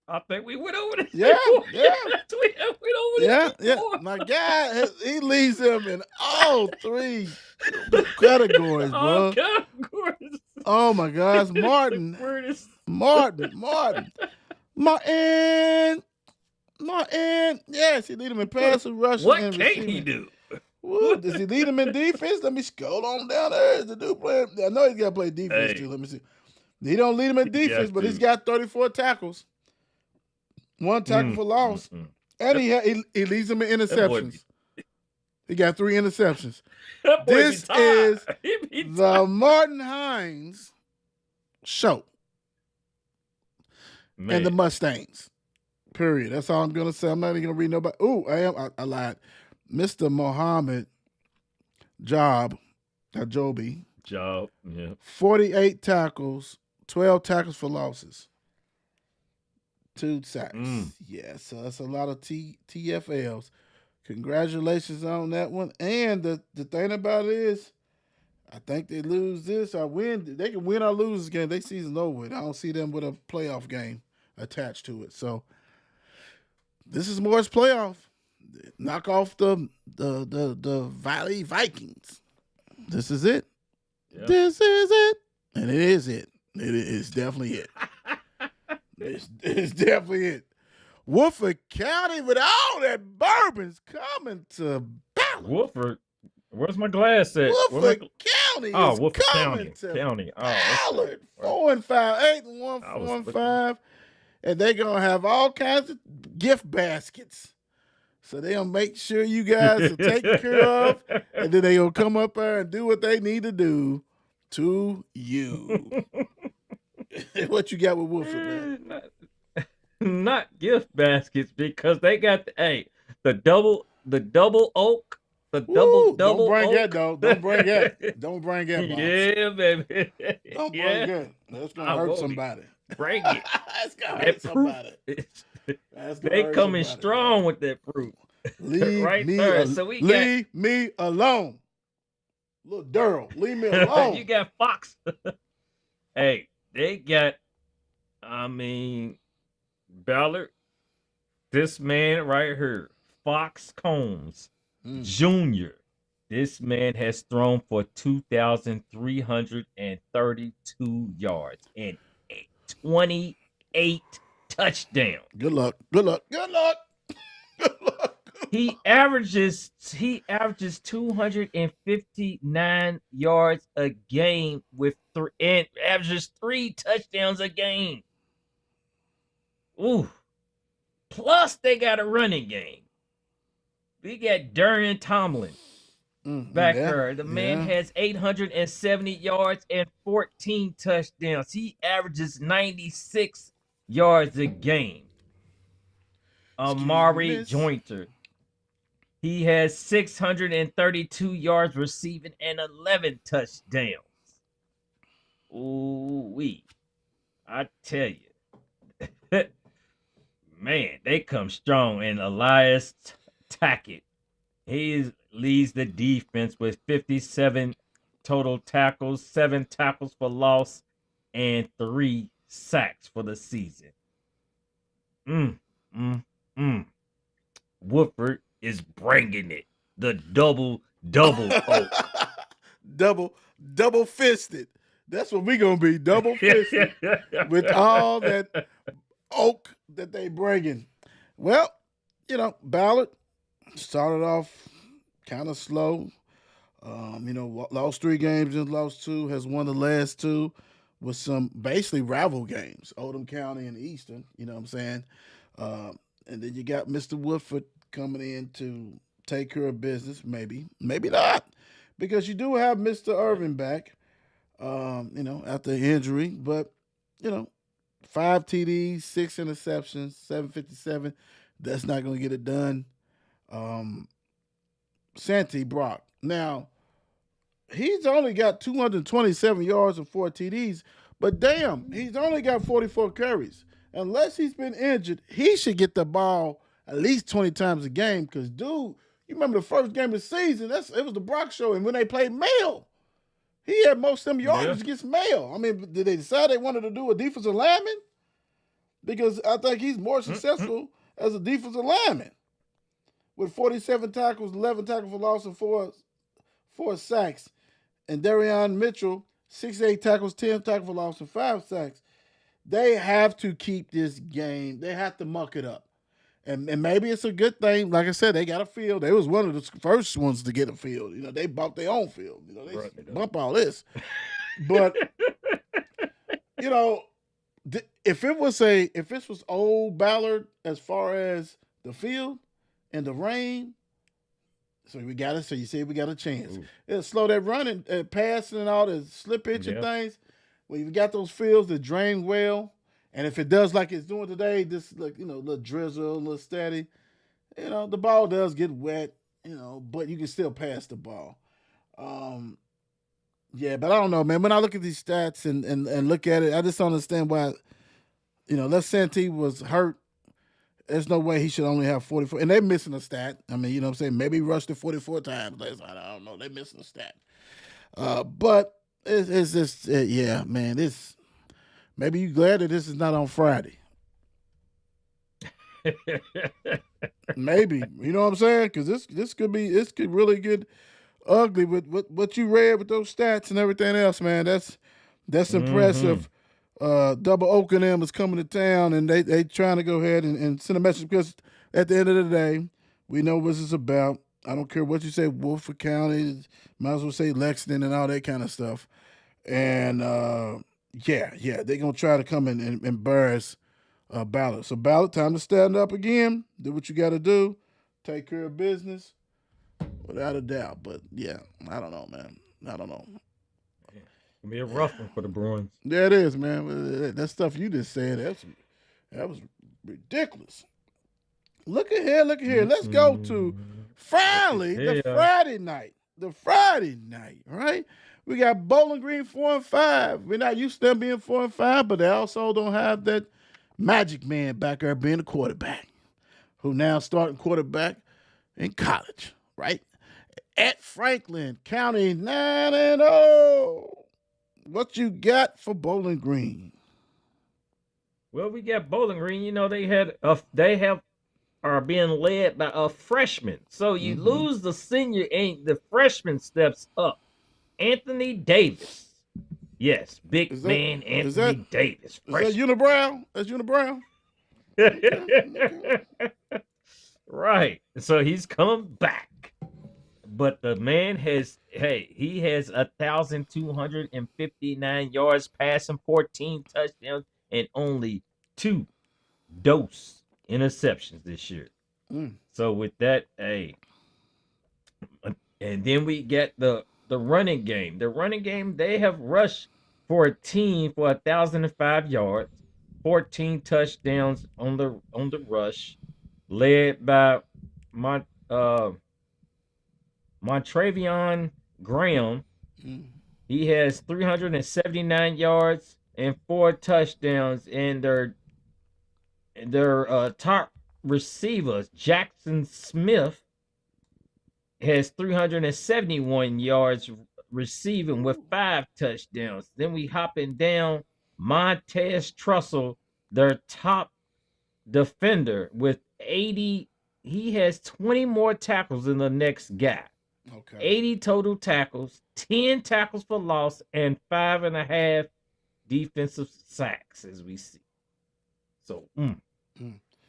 I think we went over this. Yeah. We went over this. Yeah. My guy, he leads them in all 3 categories, bro. Oh my gosh, Martin. Yes, he lead them in passing, rushing, and receiving. What can he do? Woo, does he lead him in defense? Let me scroll on down there. Is the dude playing? I know he's got to play defense too. Let me see. He don't lead him in defense, but he's got 34 tackles, 1 tackle for loss, and he leads him in interceptions. He got 3 interceptions. This is the Martin Hines show, and the Mustangs. Period. That's all I'm gonna say. I'm not even gonna read nobody. I lied. Mr. Mohammed Joby. Yeah. 48 tackles, 12 tackles for losses, 2 sacks. Yeah, so that's a lot of TFLs. Congratulations on that one. And the thing about it is, I think they lose this or win. They can win or lose this game. They season's over with. I don't see them with a playoff game attached to it. So this is Moore's playoff. Knock off the Valley Vikings. This is it. Yep. This is it. And it is it. It is definitely it. It's definitely it. Woodford County with all that bourbon's coming to Ballard. Woodford. Where's my glass at? Woodford County is Woodford coming to County. Ballard. 4-5, 8-1, 4-5. And they're going to have all kinds of gift baskets. So they'll make sure you guys are taken care of. And then they'll come up there and do what they need to do to you. What you got with Woodford, man? Not gift baskets, because they got the double oak. The double don't bring oak. that, though. Don't bring that. Don't bring that, boss. Yeah, baby. Don't bring that. That's going to hurt somebody. Bring it. That's going to hurt somebody. They coming strong with that fruit. Leave me alone. Little Daryl, leave me alone. You got Fox. Hey, they got, Ballard, this man right here, Fox Combs Jr. This man has thrown for 2,332 yards and 28 touchdowns. Good luck. Good luck. Good luck. Good luck. He averages 259 yards a game and averages 3 touchdowns a game. Ooh. Plus they got a running game. We got Darian Tomlin back there. The man has 870 yards and 14 touchdowns. He averages 96 yards a game. Amari Jointer. He has 632 yards receiving and 11 touchdowns. Ooh-wee. I tell you. Man, they come strong. And Elias Tackett, he leads the defense with 57 total tackles, 7 tackles for loss, and 3 sacks for the season. Woodford is bringing it. The double oak. double fisted. That's what we gonna be. Double fisted with all that oak that they bringing. Well, Ballard started off kind of slow. Lost 3 games and lost 2. Has won the last 2 with some basically rival games, Oldham County and Eastern. You know what I'm saying? And then you got Mr. Woodford coming in to take care of business. Maybe not, because you do have Mr. Irvin back. After injury, but 5 TDs, 6 interceptions, 757. That's not going to get it done. Santee Brock. Now, he's only got 227 yards and 4 TDs, but damn, he's only got 44 carries. Unless he's been injured, he should get the ball at least 20 times a game, because, dude, you remember the first game of the season, it was the Brock show, and when they played Mayo, he had most of them yards against Mayo. I mean, did they decide they wanted to do a defensive lineman? Because I think he's more successful as a defensive lineman with 47 tackles, 11 tackles for loss, and 4 sacks. And Darian Mitchell, 68 tackles, 10 tackles for loss, and 5 sacks. They have to keep this game. They have to muck it up. And maybe it's a good thing. Like I said, they got a field. They was one of the first ones to get a field. They bought their own field. They bump all this. But, if this was old Ballard as far as the field and the rain, so you see we got a chance. It'll slow that running and passing and all the slip pitch and things. When you got those fields that drain well, and if it does like it's doing today, just little drizzle, a little steady, the ball does get wet, but you can still pass the ball. But I don't know, man. When I look at these stats and look at it, I just don't understand why, Les Santee was hurt. there's no way he should only have 44. And they're missing a stat. I mean, you know what I'm saying? Maybe he rushed it 44 times. I don't know. They're missing a stat. But it's just, yeah, man. This maybe you glad that this is not on Friday. Maybe, you know what I'm saying? Because this could really get ugly with what you read with those stats and everything else, man. That's impressive. Double Oak and them is coming to town, and they trying to go ahead and send a message, because at the end of the day, we know what this is about. I don't care what you say, Woodford County, might as well say Lexington and all that kind of stuff. And yeah, they're gonna try to come and embarrass Ballard. So Ballard, time to stand up again. Do what you got to do. Take care of business, without a doubt. But yeah, I don't know, man. I don't know. It'll be a rough one for the Bruins. Yeah, it is, man. That stuff you just said, that was ridiculous. Look at here. Let's go to finally the Friday night. The Friday night, right? We got Bowling Green 4-5. We're not used to them being 4-5, but they also don't have that magic man back there being a quarterback, who now starting quarterback in college, right? At Franklin County 9-0. What you got for Bowling Green? Well, we got Bowling Green. You know, they are being led by a freshman. So you lose the senior, and the freshman steps up. Anthony Davis. Yes, big man Anthony Davis. Is that Unibrow? That's Unibrow? Right. So he's coming back. But the man he has 1,259 yards passing, 14 touchdowns, and only 2 dose interceptions this year. So with that, and then we get the running game. The running game, they have rushed for a team for 1,005 yards, 14 touchdowns on the rush, led by Montrevion Graham. He has 379 yards and 4 touchdowns, and their top receivers, Jackson Smith, has 371 yards receiving with 5 touchdowns. Then we hopping down Montez Trussell, their top defender, with 80. He has 20 more tackles than the next guy. Okay. 80 total tackles, 10 tackles for loss, and 5.5 defensive sacks, as we see. So,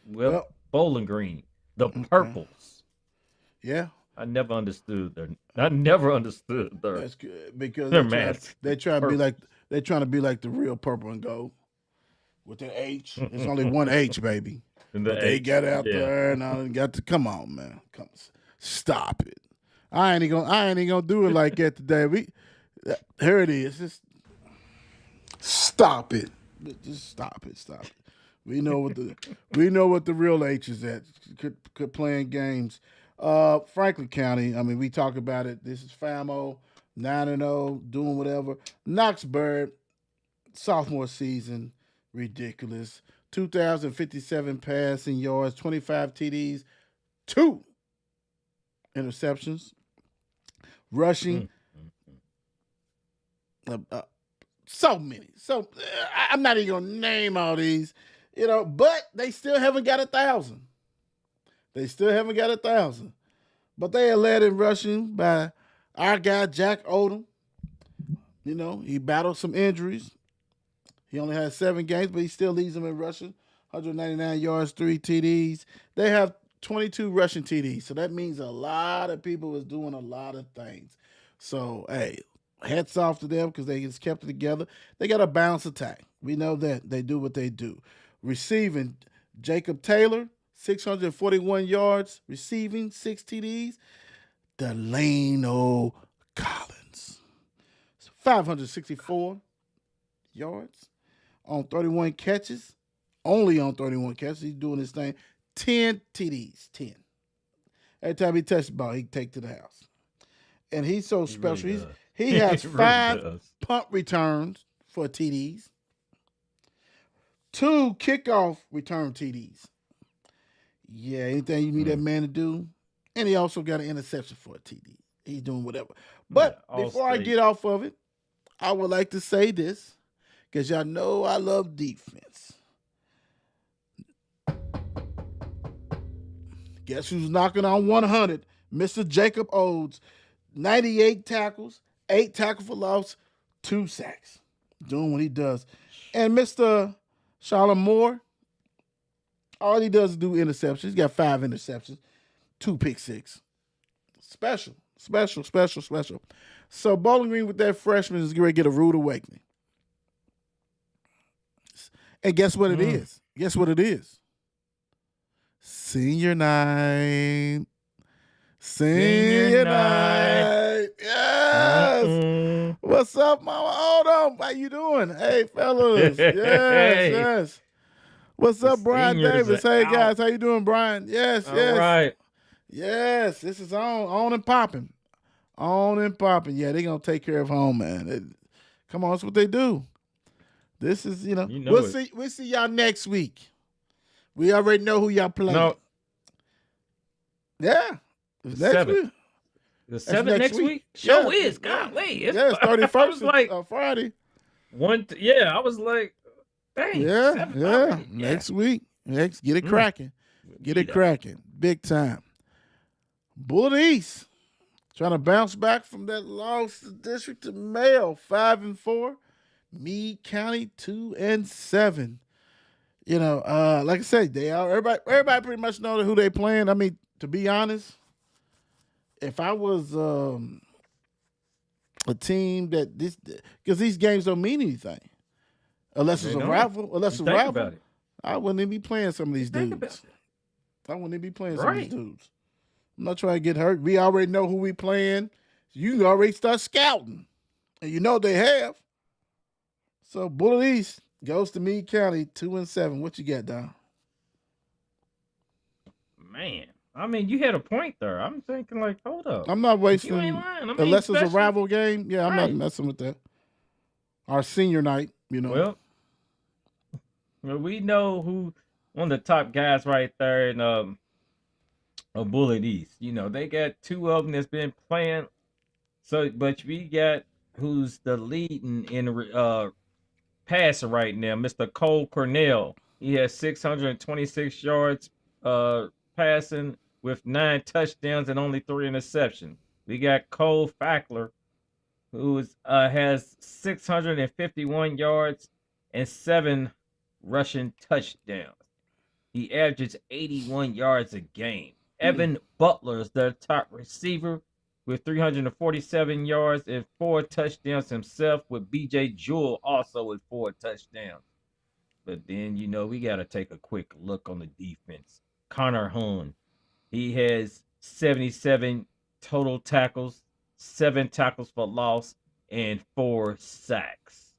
well, Bowling Green, the Purples. Yeah. I never understood their. That's good, because they're trying to be like the real purple and gold with the H. It's only one H, baby. They got out there and I got to come on, man. Come stop it. I ain't gonna do it like that today. Here it is. Just stop it. Just stop it. We know what the real H is at. Could playing games. Franklin County, I mean, we talk about it. This is FAMO, 9-0, doing whatever. Knoxburg, sophomore season, ridiculous. 2,057 passing yards, 25 TDs, 2 interceptions. Rushing, so many. So I'm not even going to name all these, but they still haven't got 1,000. But they are led in rushing by our guy, Jack Oldham. He battled some injuries. He only had 7 games, but he still leads them in rushing. 199 yards, 3 TDs. They have 22 rushing TDs. So that means a lot of people is doing a lot of things. So, hey, hats off to them because they just kept it together. They got a balanced attack. We know that. They do what they do. Receiving, Jacob Taylor, 641 yards. Receiving, 6 TDs. Delano Collins, 564 yards on 31 catches. Only on 31 catches. He's doing his thing. 10 TDs. 10. Every time he touches the ball, he can take to the house. And he's so special. Really he has 5 punt returns for TDs. 2 kickoff return TDs. Yeah, anything you need that man to do. And he also got an interception for a TD. He's doing whatever. Yeah, But all before I state. get off of it, I would like to say this because y'all know I love defense. Guess who's knocking on 100? Mr. Jacob Odes. 98 tackles, 8 tackles for loss, 2 sacks. Doing what he does. And Mr. Charlotte Moore, all he does is do interceptions. He's got 5 interceptions, 2 pick six. Special. So Bowling Green with that freshman is going to get a rude awakening. And guess what it is? Guess what it is? Senior night. Senior night. Yes. What's up, Mama Oldham? How you doing? Hey, fellas. Yes. What's up, Brian Davis? Hey, guys. How you doing, Brian? Yes. All right. Yes. This is on and popping. On and popping. Yeah, they're going to take care of home, man. Come on, that's what they do. This is, we'll see y'all next week. We already know who y'all playing. No. Yeah. Next week. The 7th next week? Yeah. Show is. Golly. It's 31st. Like, Friday. I was like, dang. Yeah. Next week. Get it cracking. Get it cracking. Big time. Bullitt East. Trying to bounce back from that loss to District to Mayo. 5-4. Meade County 2-7. Like I said, they are everybody pretty much know who they playing. I mean, to be honest, if I was a team that because these games don't mean anything unless it's a rival. I wouldn't even be playing some of these dudes. I wouldn't even be playing some of these dudes. I'm not trying to get hurt. We already know who we playing. You can already start scouting, and they have. So Bullitt East goes to Meade County 2-7. What you got, Don? Man, I mean, you had a point there. I'm thinking, like, hold up. I'm not wasting. You ain't lying. Unless it's a rival game. Yeah, I'm not messing with that. Our senior night, Well, we know who one of the top guys right there in Bullitt East. They got 2 of them that's been playing. So, but we got who's the leading in passer right now, Mr. Cole Cornell. He has 626 yards passing with 9 touchdowns and only 3 interceptions. We got Cole Fackler, who has 651 yards and 7 rushing touchdowns. He averages 81 yards a game. Evan Butler is their top receiver with 347 yards and 4 touchdowns himself, with B.J. Jewell also with 4 touchdowns. But then, we got to take a quick look on the defense. Connor Hahn, he has 77 total tackles, 7 tackles for loss, and 4 sacks.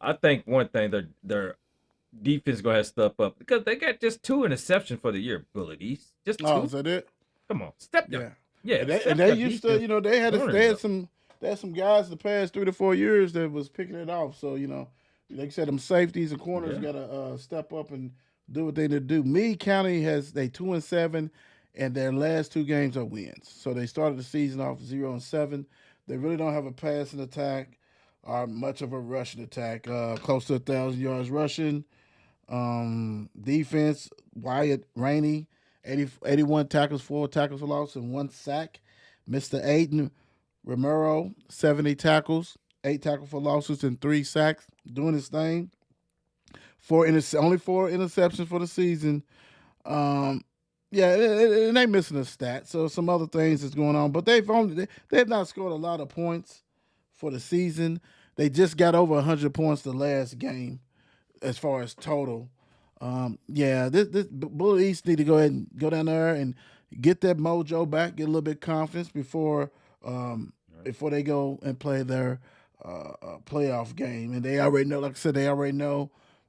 I think one thing, their defense is going to have to step up because they got just 2 interceptions for the year, Bullitt East. Just 2. Oh, is that it? Come on, step down. Yeah. And they used to, they had some guys the past 3 to 4 years that was picking it off. So, like you said, them safeties and corners got to step up and do what they need to do. Meade County they 2-7, and their last 2 games are wins. So they started the season off 0-7. They really don't have a passing attack or much of a rushing attack. Close to 1,000 yards rushing. Defense, Wyatt Rainey, 81 tackles, 4 tackles for loss, and 1 sack. Mr. Aiden Romero, 70 tackles, 8 tackles for losses, and 3 sacks. Doing his thing. Only 4 interceptions for the season. It ain't missing a stat. So some other things is going on, but they've not scored a lot of points for the season. They just got over 100 points the last game, as far as total. This Bullitt East need to go ahead and go down there and get that mojo back, get a little bit of confidence before they go and play their playoff game. And they already know, like I said,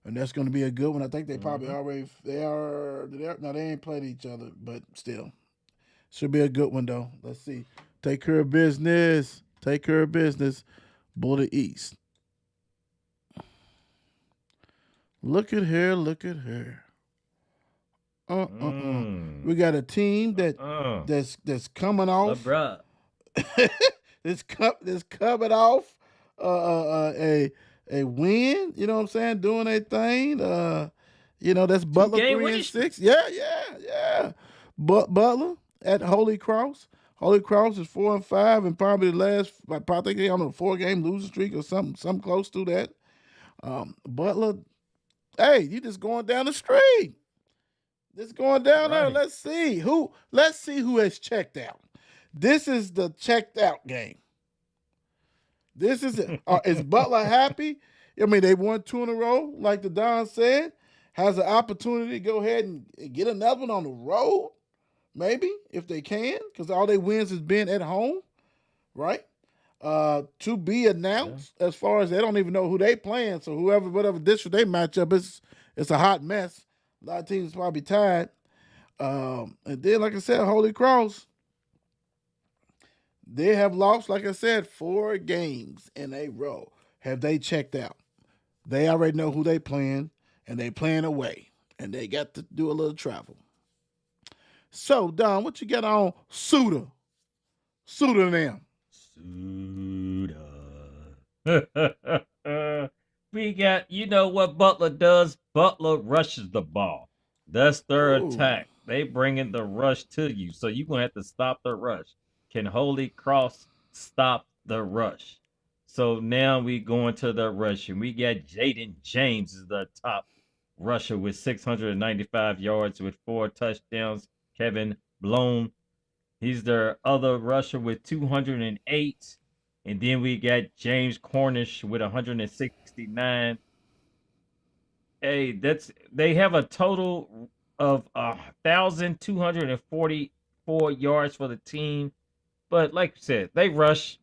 and that's going to be a good one. I think they probably they ain't played each other, but still, should be a good one though. Let's see. Take care of business. Bullitt East. Look at her. We got a team that's coming off. LeBron. That's coming off a win. You know what I'm saying? Doing a thing. That's Butler 3-6. Yeah. Butler at Holy Cross. Holy Cross is 4-5, and probably the last, probably they on a 4-game losing streak or something close to that. Butler, hey, you just going down the street. Just going down there. Let's see who has checked out. This is the checked out game. This is it. Is Butler happy? I mean, they won 2 in a row, like the Don said. Has an opportunity to go ahead and get another one on the road, maybe, if they can, because all their wins has been at home, right? To be announced as far as they don't even know who they playing. So whatever district they match up, it's a hot mess. A lot of teams probably tied. And then, like I said, Holy Cross, they have lost, like I said, 4 games in a row. Have they checked out? They already know who they playing, and they playing away, and they got to do a little travel. So, Don, what you got on Suda? Suda them. Suda. We got, you know what Butler does? Butler rushes the ball. That's their attack. They bringing the rush to you, so you're going to have to stop the rush. Can Holy Cross stop the rush? So now we going to the rush, and we got Jaden James is the top rusher with 695 yards with 4 touchdowns. Kevin Blown, he's their other rusher with 208. And then we got James Cornish with 169. Hey, they have a total of 1,244 yards for the team. But like you said, they rush.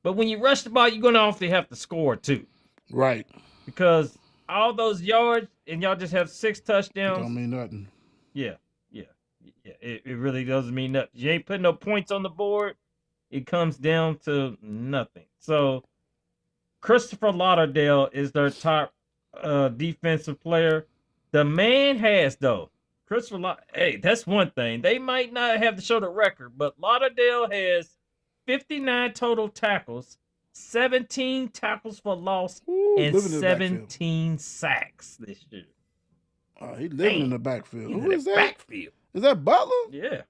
But when you rush the ball, you're going to often have to score too. Right. Because all those yards, and y'all just have 6 touchdowns. Don't mean nothing. Yeah. It really doesn't mean nothing. You ain't putting no points on the board. It comes down to nothing. So Christopher Lauderdale is their top defensive player. The man has, though. Hey, that's one thing. They might not have to show the record, but Lauderdale has 59 total tackles, 17 tackles for loss, and 17 sacks this year. He's living in the backfield. Who is that? Backfield. Is that Butler? Yeah.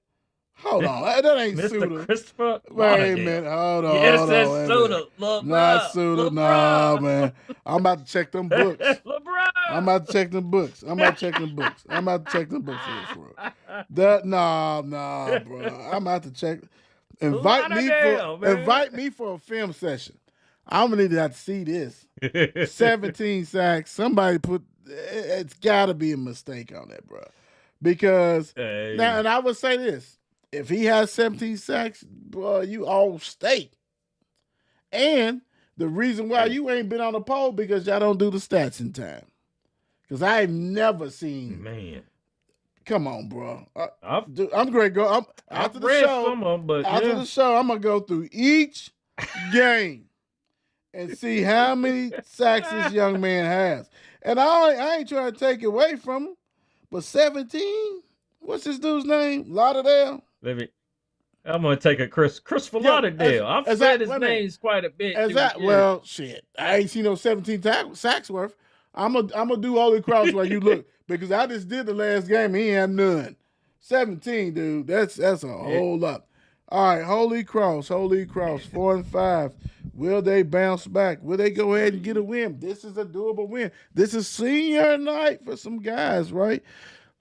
Hold on. That ain't Mr. Suda. Christopher Wait a minute. Hold on. Yes, hold that's on. Suda. Not Suda. Nah, man. I'm about to check them books. LeBron. I'm about to check them books. For this, bro. Nah, bro. I'm about to check. Invite me for a film session. I'm gonna need to have to see this. 17 sacks. Somebody it's gotta be a mistake on that, bro. Because now, and I would say this: if he has 17 sacks, bro, you all state. And the reason why you ain't been on the poll because y'all don't do the stats in time. Because I have never seen. Man, come on, bro. I'm great. After the show, I'm gonna go through each game and see how many sacks this young man has. And I ain't trying to take away from him. But 17? What's this dude's name? Lauderdale? I'm going to take a Christopher Lauderdale. I've said his name quite a bit. Well, shit. I ain't seen no 17 sacks worth. I'm gonna do Holy Cross while you look. Because I just did the last game. He ain't have none. 17, dude. That's a whole lot. All right, Holy Cross, 4-5. Will they bounce back? Will they go ahead and get a win? This is a doable win. This is senior night for some guys, right?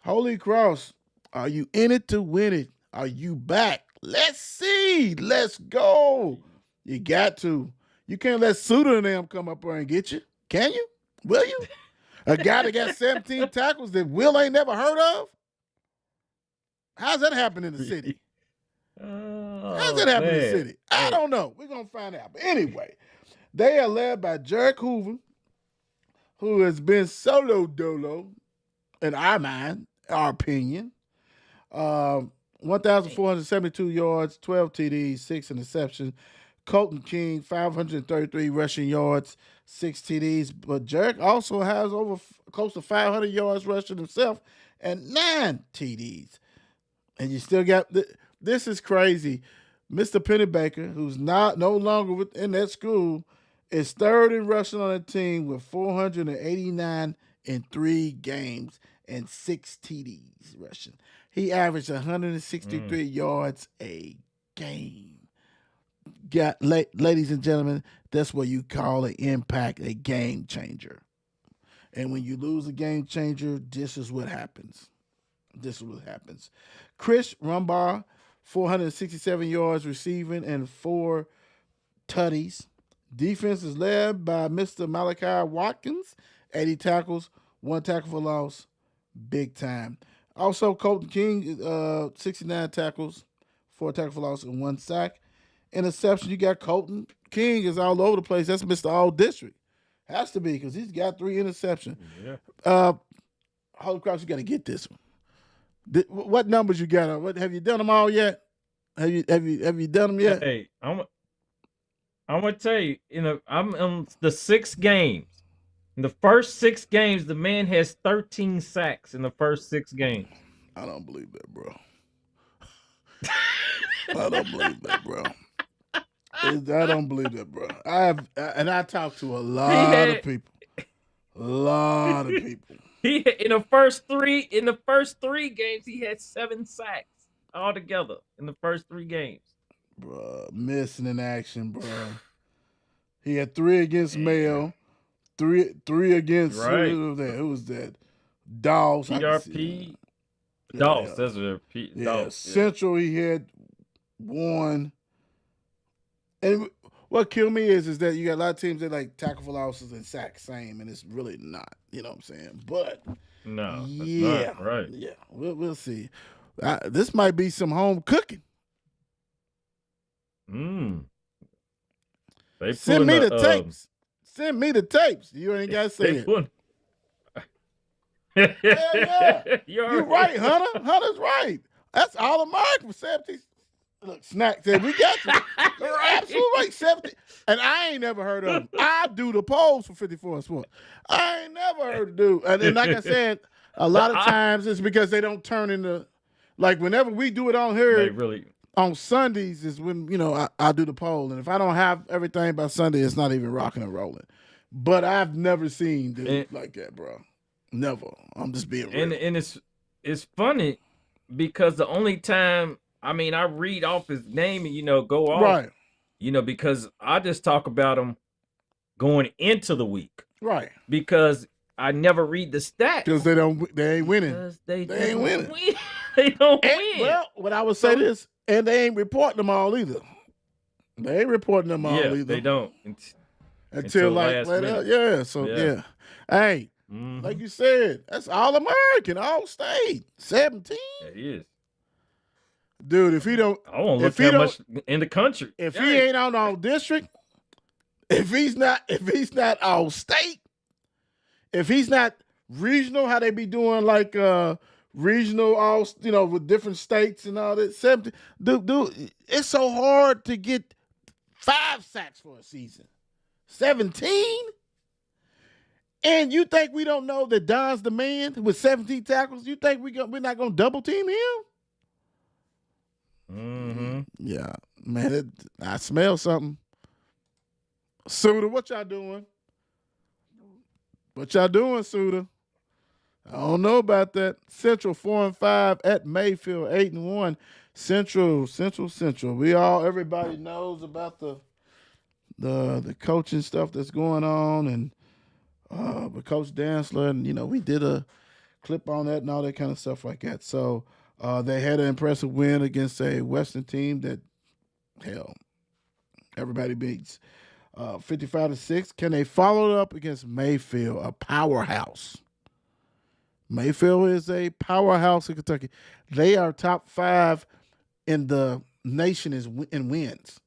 Holy Cross, are you in it to win it? Are you back? Let's see. Let's go. You got to. You can't let Suda and them come up there and get you. Can you? Will you? A guy that got 17 tackles that Will ain't never heard of? How's that happen in the city? How's that happen in the city? I don't know. We're going to find out. But anyway, they are led by Jarek Hoover, who has been solo dolo, in our mind, our opinion. 1,472 yards, 12 TDs, 6 interceptions. Colton King, 533 rushing yards, 6 TDs. But Jarek also has close to 500 yards rushing himself and 9 TDs. And you still got this is crazy. Mr. Pennybaker, who's no longer within that school, is third in rushing on the team with 489 in 3 games and 6 TDs rushing. He averaged 163 yards a game. Ladies and gentlemen, that's what you call an impact, a game changer. And when you lose a game changer, this is what happens. Chris Dunbar, 467 yards receiving and 4 tutties. Defense is led by Mr. Malachi Watkins, 80 tackles, 1 tackle for loss, big time. Also, Colton King, 69 tackles, 4 tackle for loss, and 1 sack. Interception, you got Colton King is all over the place. That's Mr. All District. Has to be because he's got 3 interceptions. Yeah. Holy Cross, you got to get this one. What numbers you got? What have you done them all yet? Have you done them yet? Hey, I'm gonna tell you. I'm on the 6 games. In the first 6 games, the man has 13 sacks in the first 6 games. I don't believe that, bro. I don't believe that, bro. I talked to a lot of people. He in the first 3 games, he had 7 sacks altogether in the first 3 games. Bro, missing in action, bro. He had 3 against Mayo, 3 against who was that? Dogs. PRP. Dogs. That's what P. Yeah, Dogs. Central. He had 1. And what killed me is that you got a lot of teams that like tackle for losses and sack same, and it's really not. You know what I'm saying? But no, yeah, that's not right. Yeah, we'll see. This might be some home cooking. Send me the tapes. Send me the tapes. You ain't got to say it. Yeah. You're right, Hunter. Hunter's right. That's all American for 70. Look, Snack said, we got you. Right. Absolutely right. 70. And I ain't never heard of him. I do the polls for 54 Sports. I ain't never heard of dude. And like I said, a lot of times it's because they don't turn into, like whenever we do it on here, on Sundays is when, I do the poll. And if I don't have everything by Sunday, it's not even rocking and rolling. But I've never seen dude like that, bro. Never. I'm just being real. And it's funny because the only time, I read off his name and, go off. Right. Because I just talk about him going into the week. Right. Because I never read the stats. Because they ain't winning. Because they ain't winning. They don't win. Well, what I would say this, and they ain't reporting them all either. They ain't reporting them all either. They don't. Until like later. Yeah. So, yeah. Hey, like you said, that's all American, all state. 17. It is. Dude, if he don't, I won't look how much in the country. If he ain't on all district, if he's not all state, if he's not regional, how they be doing like regional, all with different states and all that. 17, dude, it's so hard to get 5 sacks for a season. 17. And you think we don't know that Don's the man with 17 tackles? You think we're not gonna double team him? Mm-hmm. Yeah, man, I smell something. Suda, what y'all doing? Suda? I don't know about that. Central 4-5 at Mayfield 8-1. Central. Everybody knows about the coaching stuff that's going on, and with Coach Dantzler, and we did a clip on that and all that kind of stuff like that. So. They had an impressive win against a Western team that, hell, everybody beats. 55-6. Can they follow it up against Mayfield, a powerhouse? Mayfield is a powerhouse in Kentucky. They are top 5 in the nation in wins,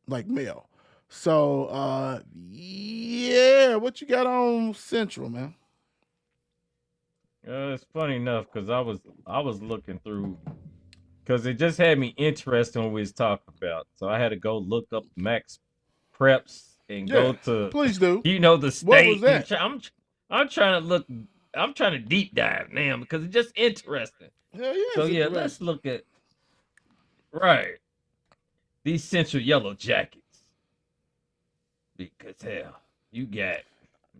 like Mel. So, yeah, what you got on Central, man? It's funny enough because I was looking through because it just had me interested in what we was talking about. So I had to go look up Max Preps and go to please do. the state. What was that? I'm trying to look I'm trying to deep dive now because it's just interesting. Hell yeah, So it's yeah, let's interesting. look at these Central Yellow Jackets because hell, you got.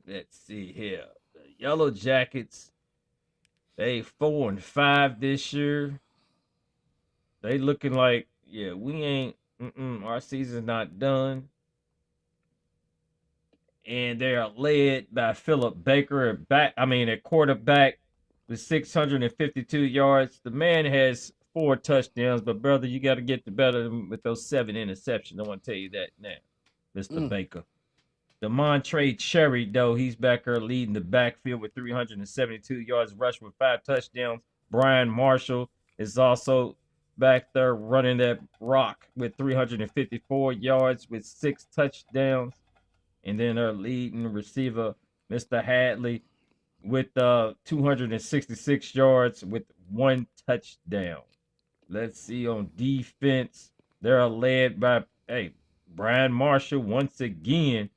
Let's see here, the Yellow Jackets. They 4-5 this year. They looking like we ain't. Our season's not done. And they are led by Philip Baker at quarterback with 652 yards. The man has 4 touchdowns, but brother, you got to get the better with those 7 interceptions. I want to tell you that now, Mr. Baker. DeMontre Cherry, though, he's back there leading the backfield with 372 yards rush with 5 touchdowns. Brian Marshall is also back there running that rock with 354 yards with 6 touchdowns. And then our leading receiver, Mr. Hadley, with 266 yards with 1 touchdown. Let's see on defense. They're led by Brian Marshall once again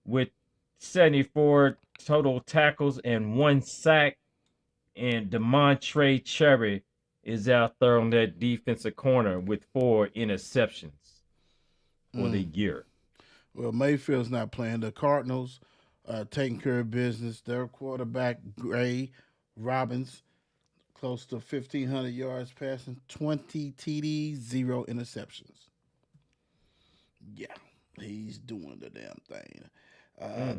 with 74 total tackles and 1 sack. And DeMontre Cherry is out there on that defensive corner with 4 interceptions for the year. Well, Mayfield's not playing. The Cardinals taking care of business. Their quarterback, Gray Robbins, close to 1,500 yards passing, 20 TDs, 0 interceptions. Yeah, he's doing the damn thing.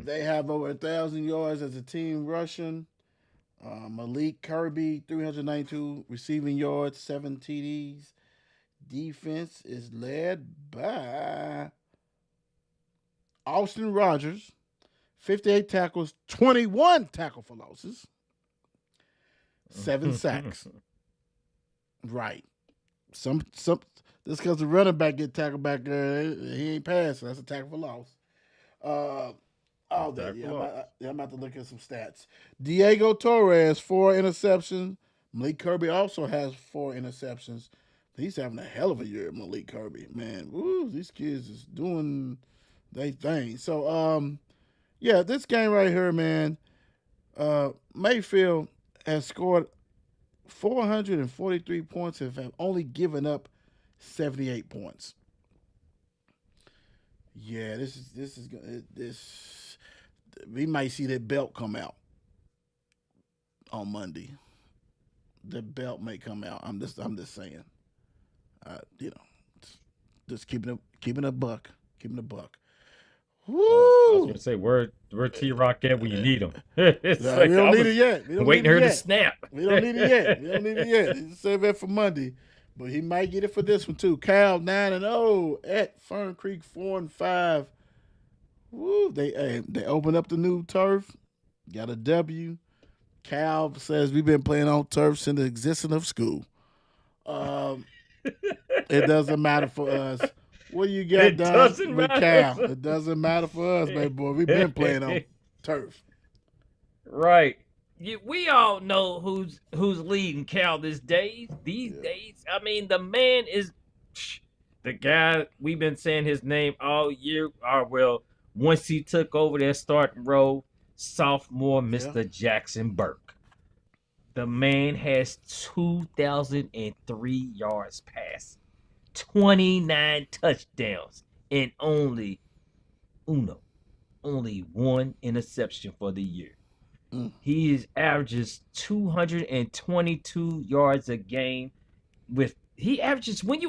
They have over 1,000 yards as a team rushing. Malik Kirby, 392 receiving yards, 7 TDs. Defense is led by Austin Rogers, 58 tackles, 21 tackle for losses, 7 sacks. Right. Some this because the running back get tackled back there, he ain't passing. That's a tackle for loss. All that. Yeah, I'm about to look at some stats. Diego Torres, 4 interceptions. Malik Kirby also has 4 interceptions. He's having a hell of a year, Malik Kirby. Man, woo, these kids is doing they thing. So, this game right here, man, Mayfield has scored 443 points and have only given up 78 points. Yeah, this we might see that belt come out on Monday. The belt may come out. I'm just saying. Just keeping a buck. Woo! I was gonna say where T Rock at when you need him. It's we don't need it yet. Waiting her to snap. We don't need it yet. Save that for Monday. But he might get it for this one too. Cal 9-0 at Fern Creek 4-5. Woo! They opened up the new turf. Got a W. Cal says we've been playing on turf since the existence of school. It doesn't matter for us. What you got done with Cal? It doesn't matter for us, baby boy. We've been playing on turf. Right. We all know who's leading Cal these days. These days, I mean, the man is the guy. We've been saying his name all year. Once he took over that starting role, sophomore Mr. Jackson Burke. The man has 2,003 yards passing, 29 touchdowns, and only 1 interception for the year. He averages 222 yards a game. When you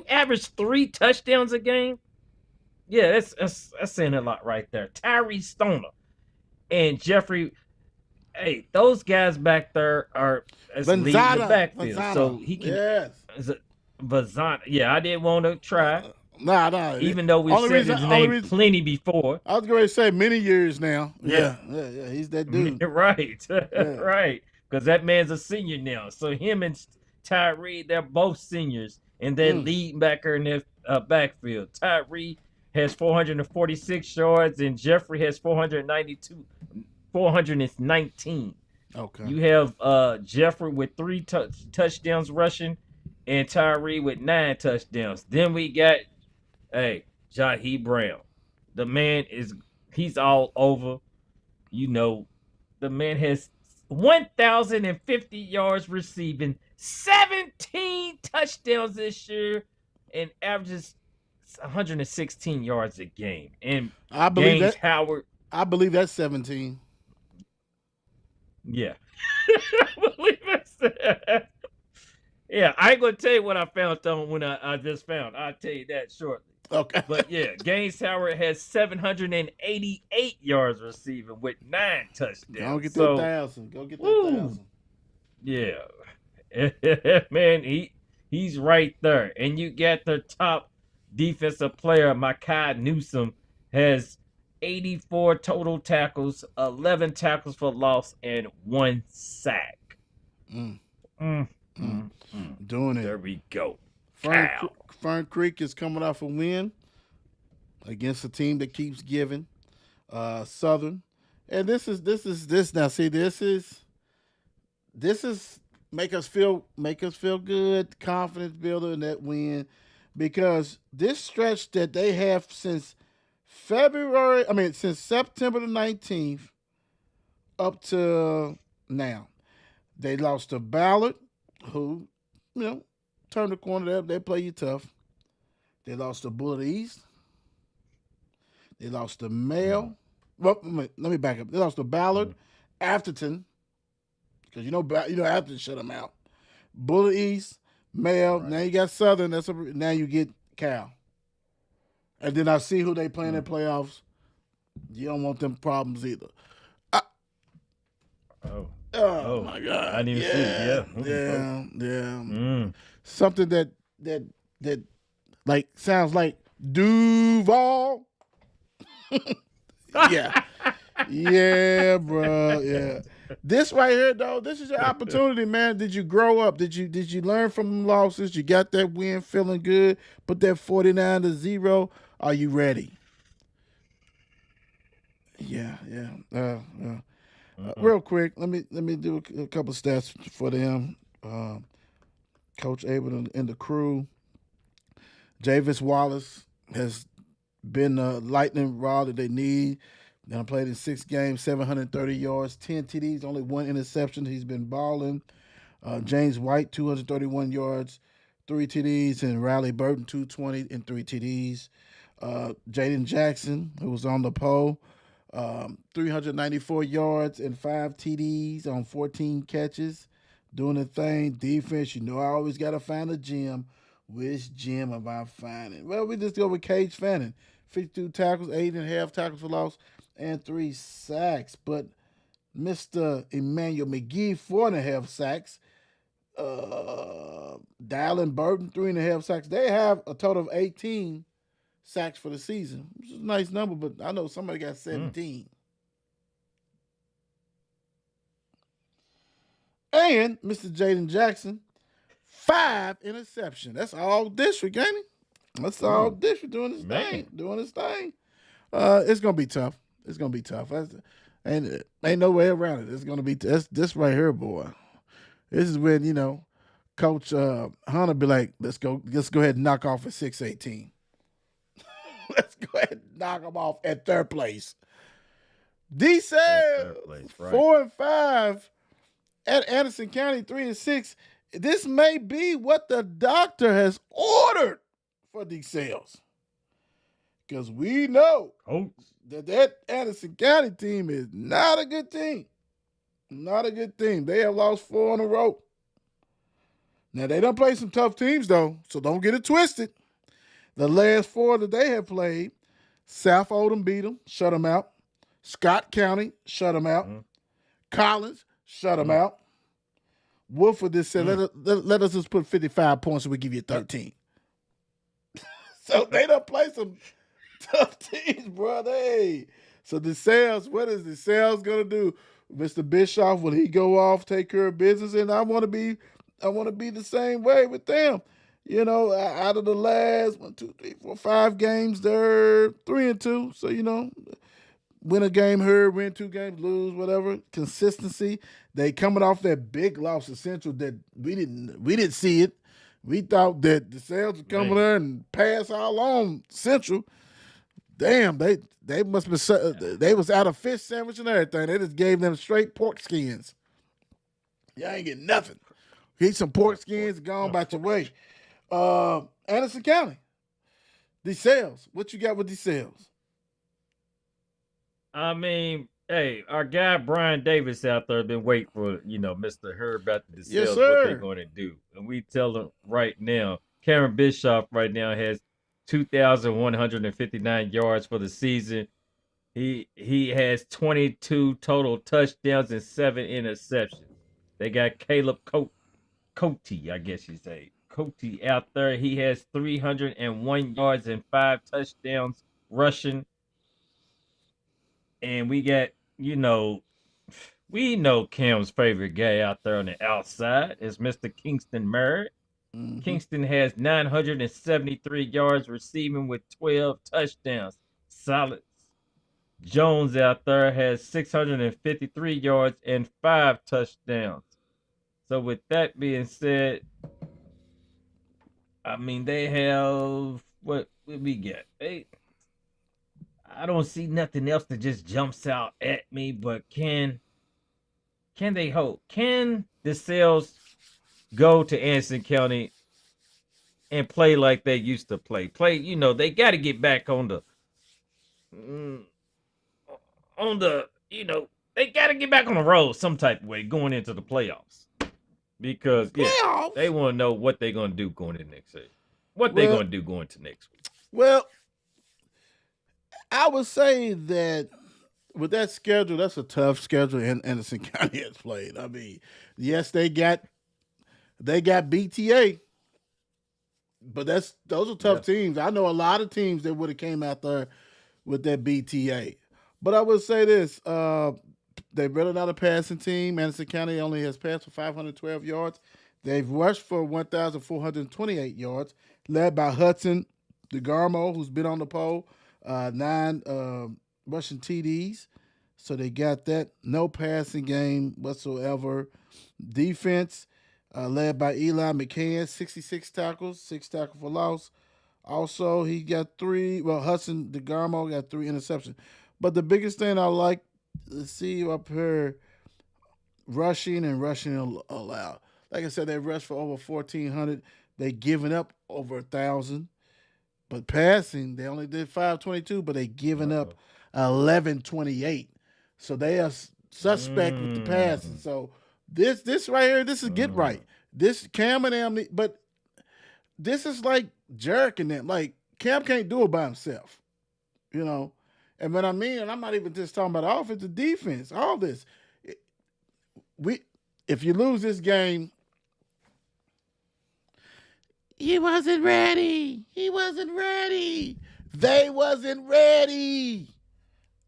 average 3 touchdowns a game, that's saying a lot right there. Tyree Stoner and Jeffrey, those guys back there are leading the backfield. So he can. Vazana. Yeah, I didn't want to try. Nah. Even though we've said his name plenty before. I was going to say many years now. Yeah. He's that dude. Right. Right. Because that man's a senior now. So him and Tyree, they're both seniors. And they're leading back there in their backfield. Tyree has 446 yards and Jeffrey has 419. Okay. You have Jeffrey with 3 touchdowns rushing and Tyree with 9 touchdowns. Then we got Jahi Brown. The man he's all over. The man has 1,050 yards receiving, 17 touchdowns this year, and averages 116 yards a game. And I believe Gaines that. Howard, I believe that's 17. yeah. I believe it's yeah, I ain't gonna tell you what I found on when I just found. I'll tell you that shortly. Okay. But yeah, Gaines Howard has 788 yards receiving with 9 touchdowns. Go get that 1,000. Go get that 1,000. Yeah. Man, he's right there. And you got the top defensive player, Micah Newsom, has 84 total tackles, 11 tackles for loss, and 1 sack. Doing it. There we go. Fern Creek is coming off a win against a team that keeps giving. Southern. And this is now. See, this is make us feel good, confidence builder in that win, because this stretch that they have since since September the 19th up to now, they lost to Ballard, who, turned the corner. They play you tough. They lost to Bullitt East. They lost to Mail. Well, let me back up. They lost to Ballard, Atherton, because Atherton shut them out. Bullitt East, Mail. Right. Now you got Southern. Now you get Cal. And then I see who they play in the playoffs. You don't want them problems either. Oh my God! I didn't even see it. Yeah. Something that like sounds like Duval. Yeah, bro. Yeah. This right here, though, this is your opportunity, man. Did you grow up? Did you learn from losses? You got that win, feeling good. Put that 49-0. Are you ready? Yeah. Real quick, let me do a couple stats for them. Coach Abel and the crew. Javis Wallace has been a lightning rod that they need. Now played in 6 games, 730 yards, 10 TDs, only 1 interception. He's been balling. James White, 231 yards, 3 TDs, and Riley Burton, 220 and 3 TDs. Jaden Jackson, who was on the pole, 394 yards and 5 TDs on 14 catches. Doing the thing. Defense, I always got to find a gem. Which gem am I finding? Well, we just go with Cage Fannin. 52 tackles, 8.5 tackles for loss, and 3 sacks. But Mr. Emmanuel McGee, 4.5 sacks. Dylan Burton, 3.5 sacks. They have a total of 18 sacks for the season, which is a nice number, but I know somebody got 17. And Mr. Jaden Jackson, 5 interceptions. That's all district, ain't it? That's all district doing his thing. It's gonna be tough. Ain't no way around it. It's gonna be this right here, boy. This is when Coach Hunter be like, let's go ahead and knock off at 6-18. Let's go ahead and knock them off at 3rd place. DeSales, 4-5 at Anderson County, 3-6. This may be what the doctor has ordered for DeSales, because we know that Anderson County team is not a good team. Not a good team. They have lost 4 in a row. Now, they done play some tough teams, though, so don't get it twisted. The last 4 that they have played, South Oldham beat them, shut them out. Scott County, shut them out. Collins, shut them out. Woodford just said, let us just put 55 points and we give you 13. So they done play some tough teams, brother. Hey. So DeSales, what is DeSales going to do? Mr. Bischoff, will he go off, take care of business? And I want to be the same way with them. Out of the last 1, 2, 3, 4, 5 games, they're 3-2. So, win a game here, win 2 games, lose, whatever. Consistency. They coming off that big loss to Central that we didn't see it. We thought that DeSales would come there and pass all on Central. Damn, they must be they was out of fish sandwich and everything. They just gave them straight pork skins. Y'all ain't getting nothing. Eat some pork skins, go on about your way. Anderson County, DeSales. What you got with DeSales? I mean, hey, our guy Brian Davis out there been waiting for Mr. Herb about the Yes, sales what they're sir. going to do, and we tell him right now. Cameron Bischoff right now has 2,159 yards for the season. He has 22 total touchdowns and 7 interceptions. They got Caleb Cote, I guess you say. Cote out there. He has 301 yards and 5 touchdowns rushing. And we got, we know Cam's favorite guy out there on the outside is Mr. Kingston Merritt. Mm-hmm. Kingston has 973 yards receiving with 12 touchdowns. Solid. Jones out there has 653 yards and 5 touchdowns. So with that being said, I mean they have what we get. I don't see nothing else that just jumps out at me, but can they hold? Can the sales go to Anderson County and play like they used to play? They got to get back mm, on the, they got to get back on the road some type of way going into the playoffs. Because Playoffs. they want to know what they're going to do going into next season. What they're going to do going to next week. Well, I would say that with that schedule, that's a tough schedule Anderson County has played. I mean, yes, they got BTA, but those are tough teams. I know a lot of teams that would have came out there with that BTA. But I would say this: they're really not a passing team. Madison County only has passed for 512 yards. They've rushed for 1,428 yards, led by Hudson DeGarmo, who's been on the pole, 9 rushing TDs. So they got that. No passing game whatsoever. Defense, led by Eli McCann, 66 tackles, 6 tackles for loss. Also, he got 3. Well, Hudson DeGarmo got 3 interceptions. But the biggest thing I like to see up here, rushing allowed. Like I said, they rushed for over 1,400. They given up over 1,000. But passing, they only did 522, but they given up 1128. So they are suspect with the passing. So this right here, this is get right. This Cam and them, but this is like Jarek and them. Like Cam can't do it by himself, And what I mean, and I'm not even just talking about the offense, the defense, all this. If you lose this game, he wasn't ready. He wasn't ready. They wasn't ready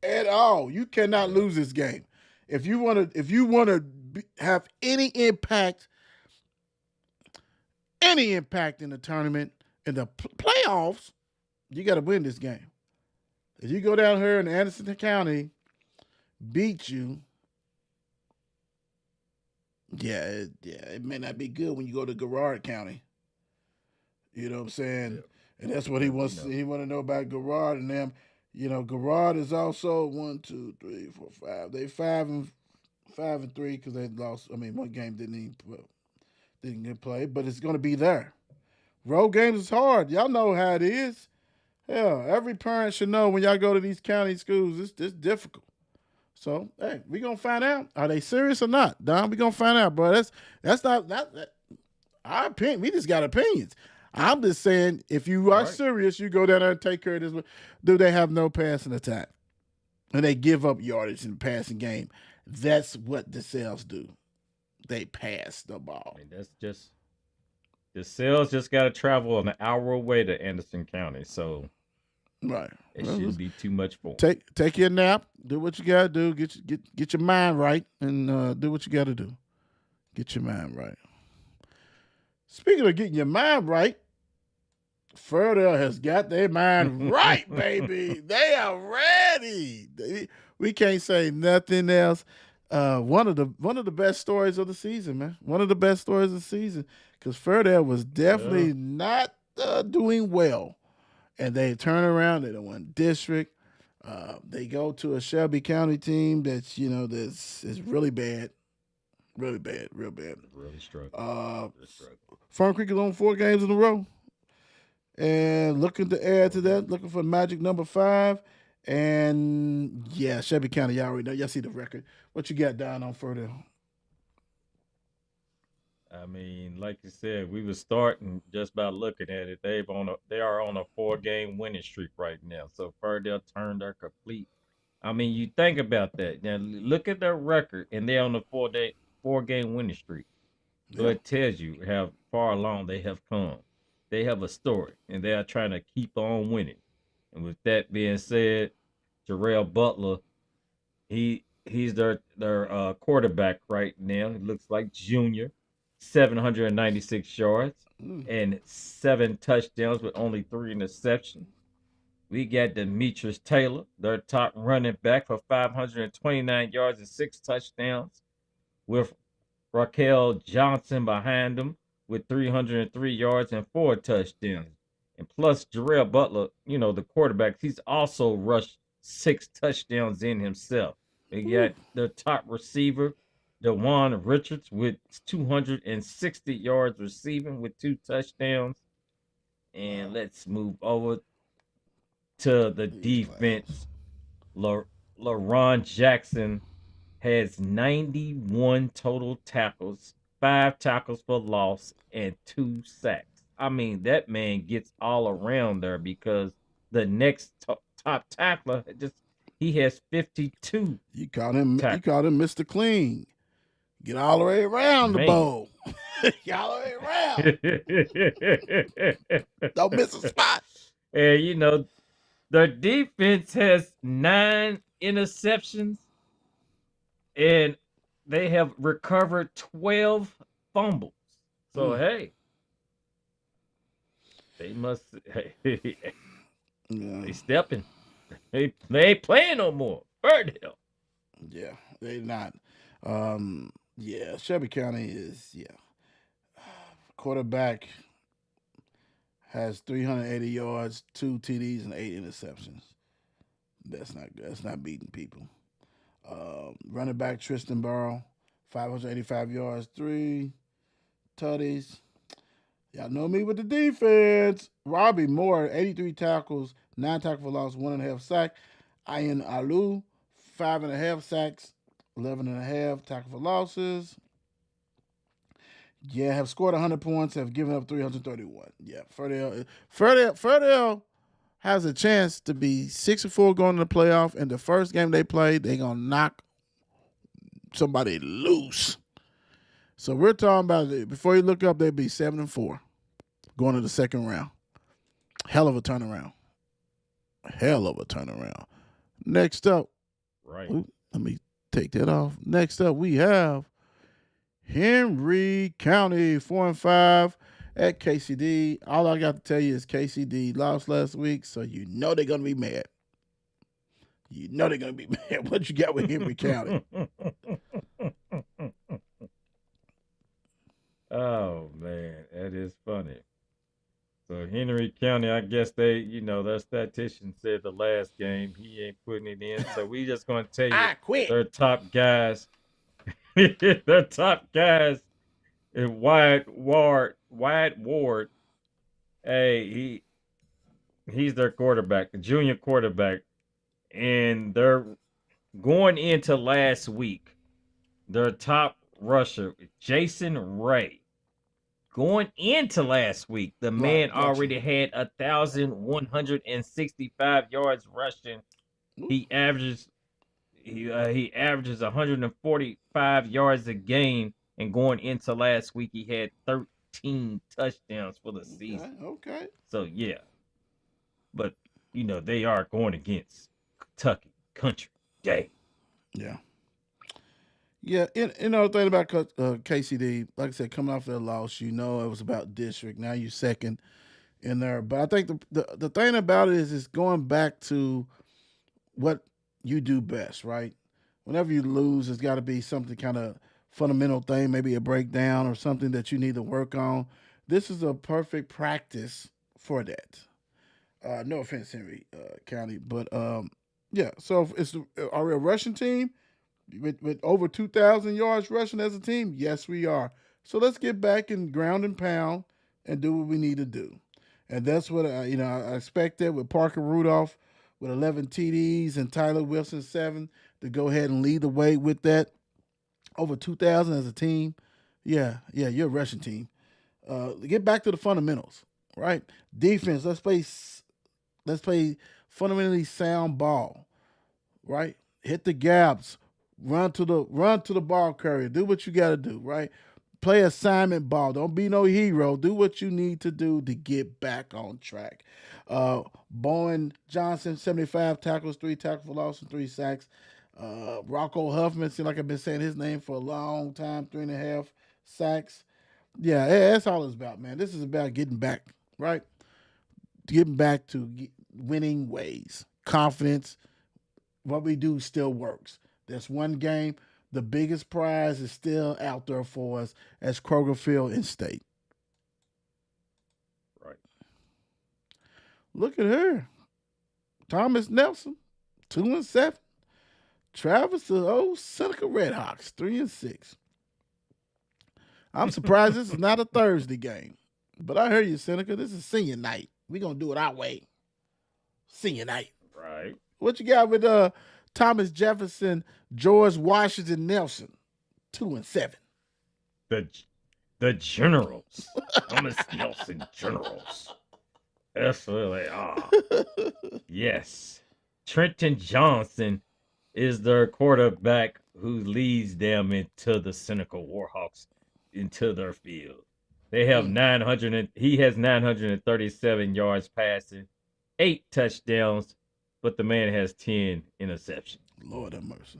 at all. You cannot lose this game. If you want to have any impact in the tournament, in the playoffs, you got to win this game. If you go down here in Anderson County, beat you, it may not be good when you go to Garrard County. You know what I'm saying? Yeah. And that's what he wants. He want to know about Garrard and them. Garrard is also 1, 2, 3, 4, 5. They 5-3 because they lost. I mean, one game didn't get played, but it's going to be there. Road games is hard. Y'all know how it is. Hell, every parent should know when y'all go to these county schools, it's difficult. So, hey, we gonna find out. Are they serious or not, Don? We gonna find out, bro. That's not our opinion. We just got opinions. I'm just saying, if you are serious, you go down there and take care of this. Do they have no passing attack? And they give up yardage in the passing game. That's what DeSales do. They pass the ball. And that's just DeSales just got to travel an hour away to Anderson County, so it shouldn't be too much for them. Take your nap. Do what you gotta do. Get your mind right, and do what you gotta do. Get your mind right. Speaking of getting your mind right, Fairdale has got their mind right, baby. They are ready. We can't say nothing else. One of the best stories of the season, man. One of the best stories of the season, because Fairdale was definitely not doing well, and they turn around. They don't win district. They go to a Shelby County team that's is really bad. Really bad, real bad. Really struggling. Uh, Really struggling. Fern Creek is on 4 games in a row. And looking to add to that, looking for magic number 5. And yeah, Shelby County, y'all already know. Y'all see the record. What you got down on Fairdale? I mean, like you said, we were starting just by looking at it. They are on a 4 game winning streak right now. So Fairdale turned their complete. I mean, you think about that. Now look at their record, and they're on a 4 game winning streak. So Yeah. it tells you how far along they have come. They have a story, and they are trying to keep on winning. And with that being said, Jarrell Butler, he's their quarterback right now. It looks like junior, 796 yards Mm. and 7 touchdowns with only 3 interceptions. We got Demetrius Taylor, their top running back, for 529 yards and 6 touchdowns, with Raquel Johnson behind him with 303 yards and 4 touchdowns. And plus, Jarrell Butler, the quarterback, he's also rushed 6 touchdowns in himself. They got their top receiver, DeJuan Richards, with 260 yards receiving with 2 touchdowns. And let's move over to the defense. LaRon Jackson has 91 total tackles, 5 tackles for loss, and 2 sacks. I mean, that man gets all around there because the next top tackler he has 52. You called him. tackles. You called him Mr. Clean. Get all the way around the bowl. Get all the way around. Don't miss a spot. And their defense has 9 interceptions, and they have recovered 12 fumbles. So hey, they must. They stepping. They ain't playing no more. Fairdale. Yeah, they not. Yeah, Shelby County is quarterback has 380 yards, 2 TDs, and 8 interceptions. That's not good. That's not beating people. Running back Tristan Burrow, 585 yards, 3 tutties. Y'all know me with the defense. Robbie Moore, 83 tackles, 9 tackles for loss, 1.5 sack. Ian Alu, 5.5 sacks, 11.5 tackle for losses. Yeah, have scored 100 points, have given up 331. Yeah, Fairdale has a chance to be 6-4 going to the playoff, and the first game they play, they're going to knock somebody loose. So we're talking about, before you look up, they'd be 7-4 going to the second round. Hell of a turnaround. Next up, right. Let me take that off. Next up, we have Henry County, 4-5 at KCD. All I got to tell you is KCD lost last week, so you know they're going to be mad. What you got with Henry County? Oh man, that is funny. So Henry County, I guess their statistician said the last game he ain't putting it in. So we just gonna tell you their top guys. Their top guys in Wyatt Ward. Hey, he's their quarterback, the junior quarterback. And they're going into last week. Their top rusher, Jason Ray. Going into last week, the man already had 1,165 yards rushing. He averages 145 yards a game, and going into last week, he had 13 touchdowns for the season. Okay. So yeah, but they are going against Kentucky Country Day. Yeah. Yeah, the thing about KCD, like I said, coming off that loss, it was about district. Now you're second in there. But I think the thing about it is it's going back to what you do best, right? Whenever you lose, it's got to be something kind of fundamental thing, maybe a breakdown or something that you need to work on. This is a perfect practice for that. No offense, Henry County, but yeah. So it's are we a Russian team? With over 2,000 yards rushing as a team? Yes, we are. So let's get back and ground and pound and do what we need to do. And that's what I expect that with Parker Rudolph with 11 TDs and Tyler Wilson 7 to go ahead and lead the way with that. Over 2,000 as a team. Yeah, you're a rushing team. Get back to the fundamentals, right? Defense. Let's play fundamentally sound ball, right? Hit the gaps, run to the ball carrier. Do what you got to do, right? Play assignment ball. Don't be no hero. Do what you need to do to get back on track. Bowen Johnson, 75 tackles, 3 tackles for loss, and 3 sacks. Rocco Huffman, seems like I've been saying his name for a long time, 3.5 sacks. Yeah, that's all it's about, man. This is about getting back, right? Getting back to winning ways. Confidence, what we do still works. That's one game. The biggest prize is still out there for us as Kroger Field in state. Right. Look at her. Thomas Nelson, 2-7. Travis, the old Seneca Redhawks, 3-6. I'm surprised this is not a Thursday game. But I hear you, Seneca. This is senior night. We're going to do it our way. Senior night. Right. What you got with Thomas Jefferson, George Washington Nelson, 2-7. The Generals. Thomas Nelson Generals. That's what they are. Yes. Trenton Johnson is their quarterback who leads them into the Seneca Warhawks into their field. They have he has 937 yards passing, 8 touchdowns, but the man has 10 interceptions. Lord have mercy.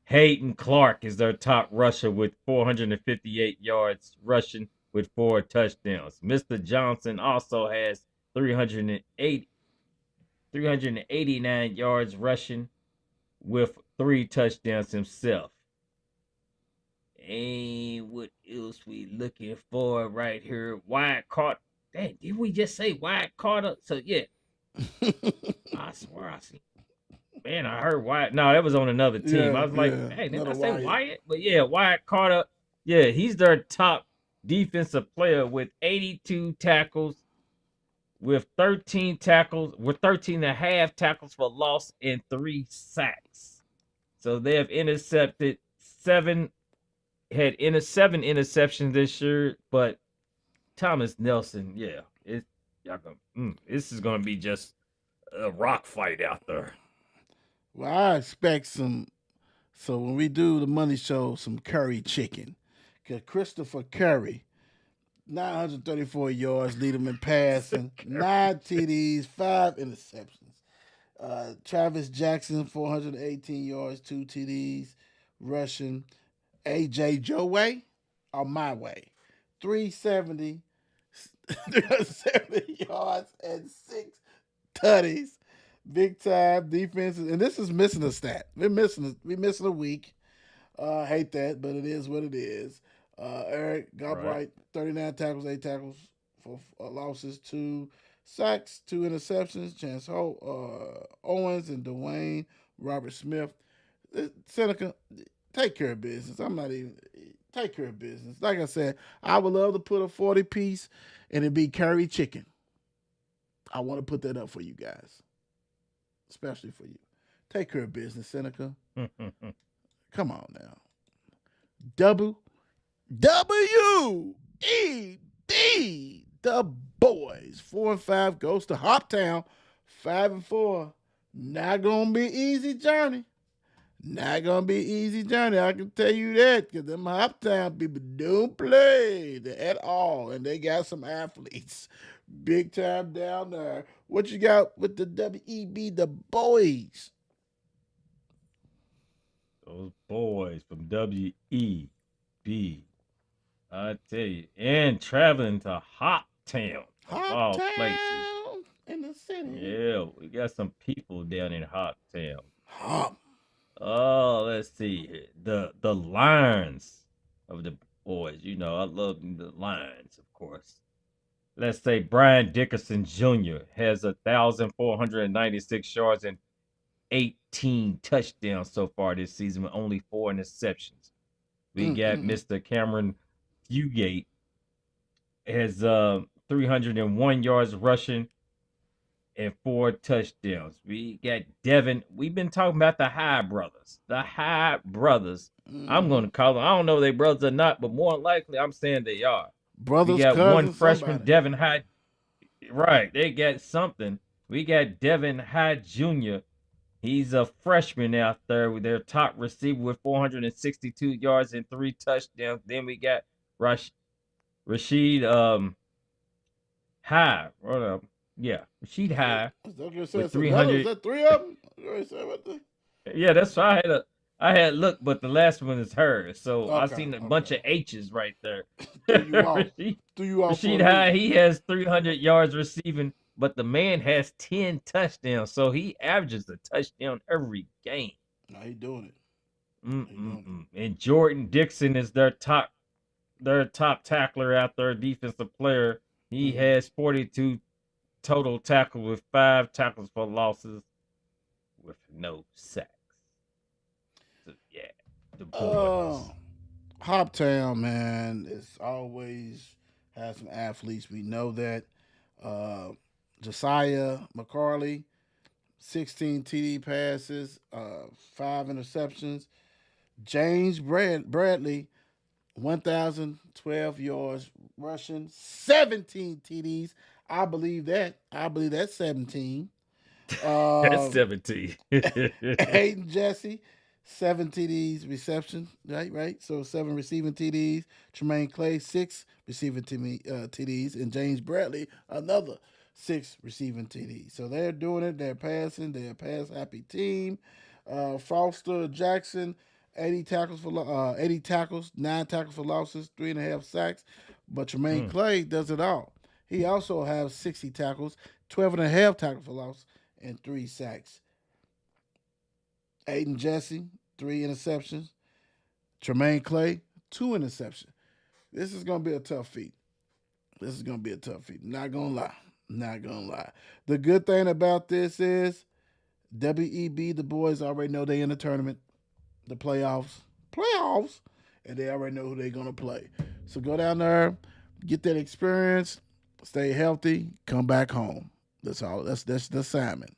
Hayden Clark is their top rusher with 458 yards rushing with 4 touchdowns. Mr. Johnson also has 389 yards rushing with 3 touchdowns himself. And what else we looking for right here? Wyatt Carter. Dang, did we just say Wyatt Carter? So yeah. I swear I see. Man, I heard Wyatt. No, that was on another team. I was like, hey, didn't I say Wyatt? But yeah, Wyatt Carter. Yeah, he's their top defensive player with 82 tackles, with 13 and a half tackles for loss and 3 sacks. So they have intercepted 7 interceptions this year, but Thomas Nelson, yeah, this is gonna be just a rock fight out there. Well, I expect some. So when we do the money show, some curry chicken, because Christopher Curry, 934 yards, lead him in passing, 9 TDs, 5 interceptions. Travis Jackson, 418 yards, 2 TDs, rushing. AJ Joe Way or my way, 370, 370 yards and 6 tutties. Big time defenses, and this is missing a stat. We're missing a week. Hate that, but it is what it is. Eric Galbraith, 39 tackles, 8 tackles for losses, 2 sacks, 2 interceptions. Chance Owens and Dwayne Robert Smith. Seneca, take care of business. Take care of business. Like I said, I would love to put a 40 piece and it'd be curry chicken. I want to put that up for you guys, especially for you. Take care of business, Seneca. Come on now. WWED. The boys. 4-5 goes to Hoptown. 5-4. Not gonna be easy journey. Not gonna be easy journey. I can tell you that, because them Hoptown people don't play at all, and they got some athletes, big time down there. What you got with the WEB, the boys? Those boys from WEB, I tell you, and traveling to Hoptown, of all places. In the city. Yeah, we got some people down in Hoptown. Hop. Oh, let's see here. The Lions of the boys. You know, I love the Lions, of course. Let's say Brian Dickerson Jr. has 1,496 yards and 18 touchdowns so far this season with only 4 interceptions. We got Mr. Cameron Fugate has 301 yards rushing and 4 touchdowns. We got Devin. We've been talking about the High brothers. The High brothers. I'm going to call them. I don't know if they brothers or not, but more likely I'm saying they are. Brothers, we got cousins, one freshman, somebody. Devin Hyde. Right, they got something. We got Devin Hyde Jr. He's a freshman out there with their top receiver with 462 yards and 3 touchdowns. Then we got Rashid High. Rashid High with 300. Is that 3 of them? Yeah, that's why I had looked, but the last one is hers. So I seen a bunch of H's right there. Rashid High, he has 300 yards receiving, but the man has 10 touchdowns, so he averages a touchdown every game. No, he doing it. And Jordan Dixon is their top tackler out there, defensive player. He has 42 total tackles with 5 tackles for losses with no sacks. So yeah, the boys. Hoptown, man, it's always has some athletes. We know that. Josiah McCarley, 16 TD passes, 5 interceptions. James Bradley, 1,012 yards rushing, 17 TDs. I believe that's 17. That's 17. Hayden Jesse, 7 TDs reception, right? So 7 receiving TDs. Tremaine Clay, 6 receiving TDs. And James Bradley, another 6 receiving TDs. So they're doing it. They're passing. They're a pass-happy team. Foster Jackson, 80 tackles, 9 tackles for losses, 3.5 sacks. But Tremaine Clay does it all. He also has 60 tackles, 12.5 tackles for loss, and 3 sacks. Aiden Jesse, 3 interceptions. Tremaine Clay, 2 interceptions. This is going to be a tough feat. Not going to lie. The good thing about this is WEB, the boys already know they in the tournament, the playoffs, and they already know who they're going to play. So go down there, get that experience, stay healthy, come back home. That's all. That's the assignment.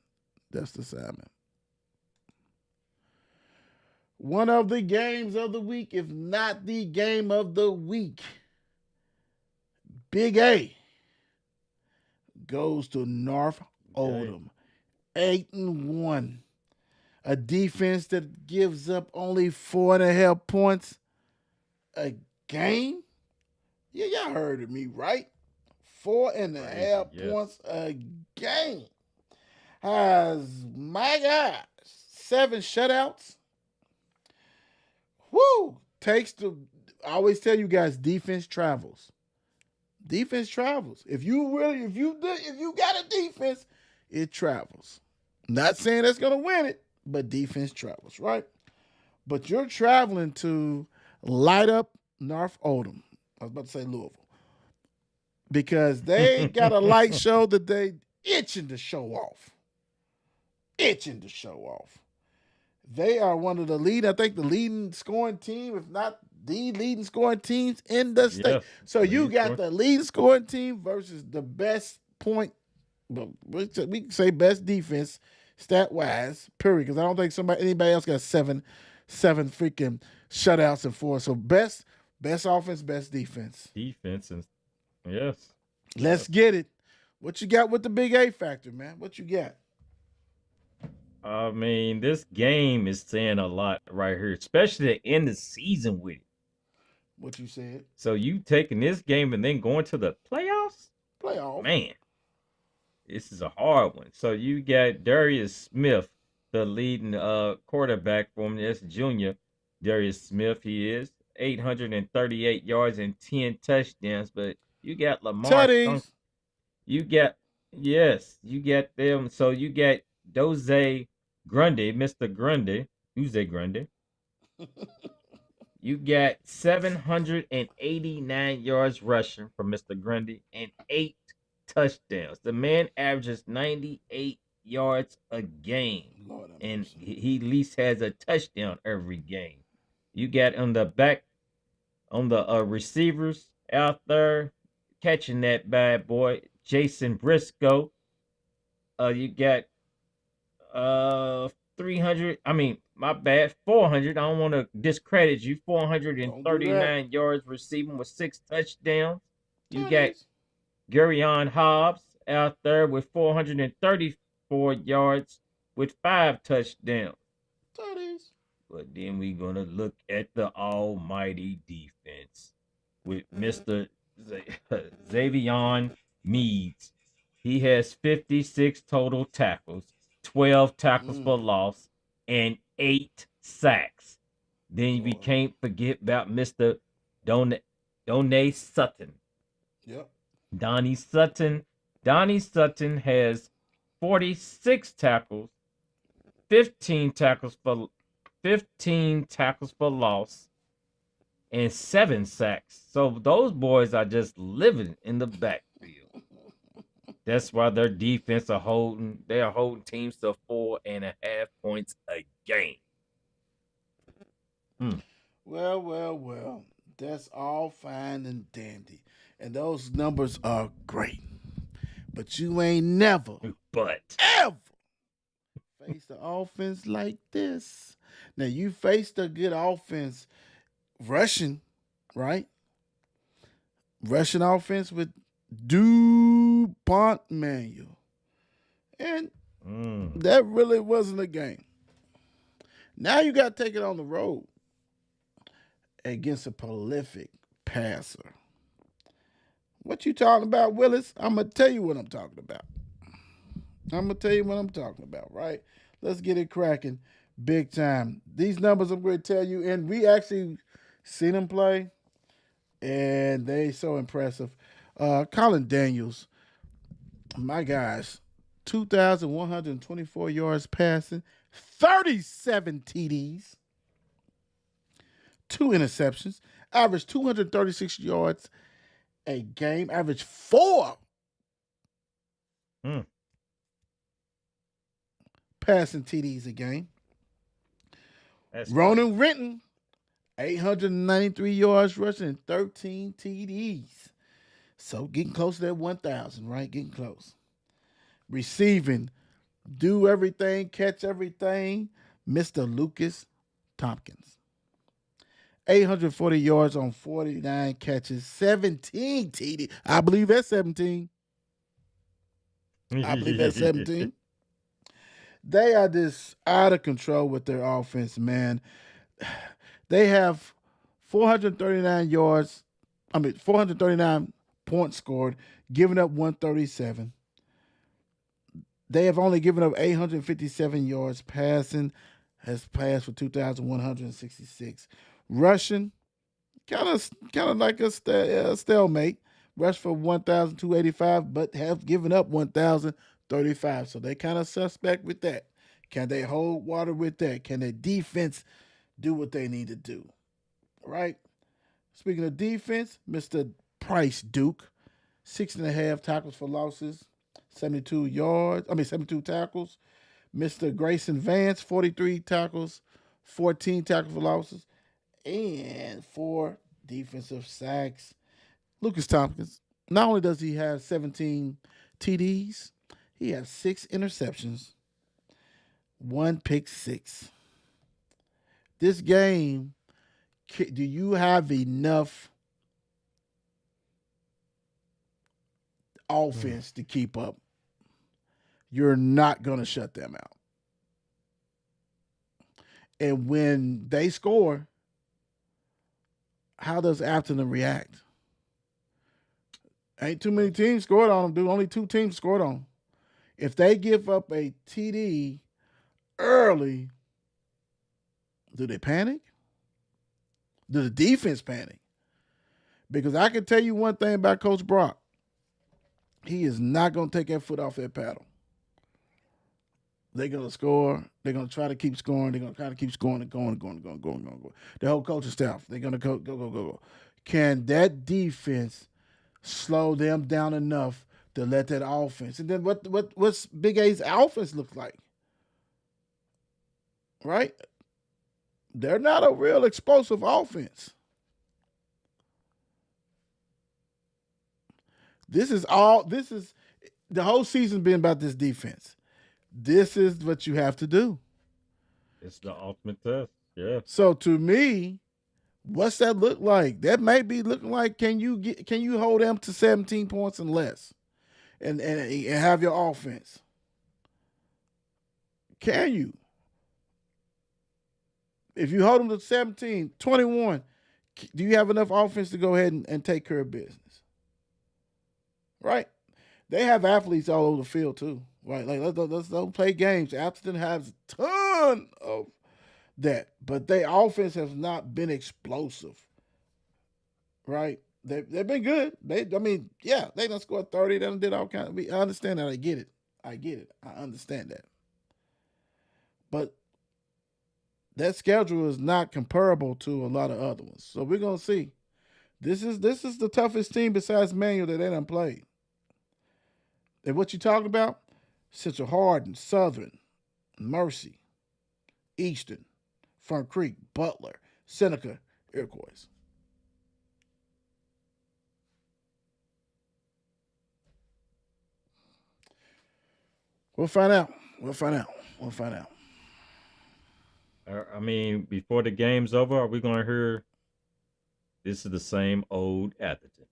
One of the games of the week, if not the game of the week, Big A goes to North Oldham, 8-1. A defense that gives up only 4.5 points a game. Yeah, y'all heard of me, right? 4.5 points a game. Has, my God, 7 shutouts. Woo! I always tell you guys, defense travels. If you got a defense, it travels. Not saying that's gonna win it, but defense travels, right? But you're traveling to light up North Oldham. I was about to say Louisville. Because they got a light show that they itching to show off. They are one of the leading scoring team, if not the leading scoring teams in the state. Yes, so you got the leading scoring team versus the best point, we can say best defense stat-wise, period, because I don't think anybody else got seven freaking shutouts and 4. So best offense, best defense. Yes. Let's get it. What you got with the Big A factor, man? What you got? I mean, this game is saying a lot right here, especially to end the season with it. What you said. So you taking this game and then going to the playoffs? Man, this is a hard one. So you got Darius Smith, the leading quarterback from this junior. Darius Smith, he is 838 yards and 10 touchdowns. But you got Lamar. You got them. So you got Doze Grundy, Mr. Grundy. Doze Grundy. You got 789 yards rushing from Mr. Grundy and 8 touchdowns. The man averages 98 yards a game, Lord have and mercy. he at least has a touchdown every game. You got on the back on the receivers out there catching that bad boy, Jason Briscoe. You got 300. I mean, my bad, 400. I don't want to discredit you. Don't do that. 439 yards receiving with 6 touchdowns. You got Tutties. Gurion Hobbs out there with 434 yards with 5 touchdowns. Tutties. But then we're going to look at the almighty defense with Mr. Xavion Meade. He has 56 total tackles, 12 tackles for loss, and 8 sacks. Then we can't forget about Mr. Donnie Sutton. Yep. Donnie Sutton has 46 tackles, 15 tackles for loss, and 7 sacks. So those boys are just living in the backfield. That's why their defense they are holding teams to 4.5 points a game. Well. That's all fine and dandy. And those numbers are great. But you ain't never ever faced an offense like this. Now you faced a good offense rushing, right? Rushing offense with DuPont Manual. And that really wasn't a game. Now you got to take it on the road against a prolific passer. What you talking about, Willis? I'm going to tell you what I'm talking about. Right? Let's get it cracking big time. These numbers I'm going to tell you, and we actually seen them play, and they so impressive. Colin Daniels, my gosh, 2,124 yards passing, 37 TDs, 2 interceptions, averaged 236 yards a game, averaged 4 passing TDs a game. Ronan Renton, 893 yards rushing and 13 TDs. So getting close to that 1,000, right? Getting close. Receiving, do everything, catch everything, Mr. Lucas Tompkins. 840 yards on 49 catches, 17 TD. I believe that's 17. They are just out of control with their offense, man. They have 439 points scored, giving up 137. They have only given up 857 yards passing, has passed for 2,166. Rushing, kind of like a stalemate. Rushed for 1,285, but have given up 1,035. So they kind of suspect with that. Can they hold water with that? Can their defense do what they need to do? Right? Speaking of defense, Mr. Price Duke, 6.5 tackles for losses, 72 tackles. Mr. Grayson Vance, 43 tackles, 14 tackles for losses, and 4 defensive sacks. Lucas Tompkins, not only does he have 17 TDs, he has 6 interceptions, 1 pick six. This game, do you have enough offense to keep up? You're not going to shut them out. And when they score, how does Atherton react? Ain't too many teams scored on them, dude. Only 2 teams scored on them. If they give up a TD early, do they panic? Do the defense panic? Because I can tell you one thing about Coach Brock. He is not going to take that foot off that paddle. They're going to score. They're going to try to keep scoring. They're going to try to keep scoring and going. The whole coaching staff, they're going to go. Can that defense slow them down enough to let that offense. And then what's Big A's offense look like? Right? They're not a real explosive offense. This is the whole season's been about this defense. This is what you have to do. It's the ultimate test. Yeah. So to me, what's that look like? That may be looking like can you hold them to 17 points and less and have your offense? Can you? If you hold them to 17, 21, do you have enough offense to go ahead and take care of business? Right? They have athletes all over the field too. Right? Like let's don't play games. Atherton has a ton of that, but their offense has not been explosive. Right? They've been good. They done scored 30. They done did all kind of. I understand that. I get it. I understand that. But that schedule is not comparable to a lot of other ones. So we're gonna see. This is the toughest team besides Manual that they done played. And what you talking about? Central Hardin, Southern, Mercy, Eastern, Fern Creek, Butler, Seneca, Iroquois. We'll find out. I mean, before the game's over, are we going to hear this is the same old Atherton?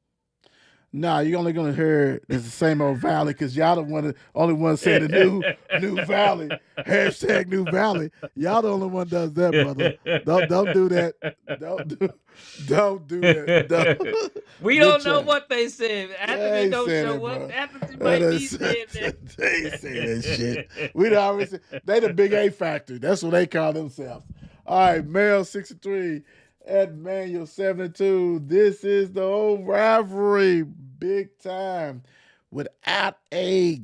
Nah, you're only gonna hear it's the same old Valley because y'all the only one saying the new Valley. Hashtag new Valley. Y'all the only one does that, brother. Don't do that. Don't do that. We don't know what they said. Atherton don't show up. Atherton might be saying that. They ain't saying that shit. We always they the Big A factory. That's what they call themselves. All right, male 63. At Manual 72, this is the old rivalry, big time, without a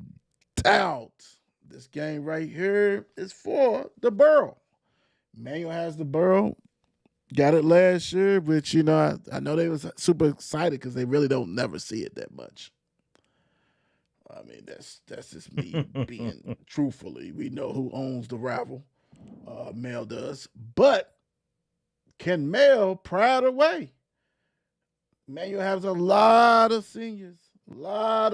doubt. This game right here is for the Borough. Manual has the Borough, got it last year, which I know they was super excited because they really don't never see it that much. I mean, that's just me being truthfully. We know who owns the rival. Mel does, but. Can Mel pride away? Manual has a lot of seniors, one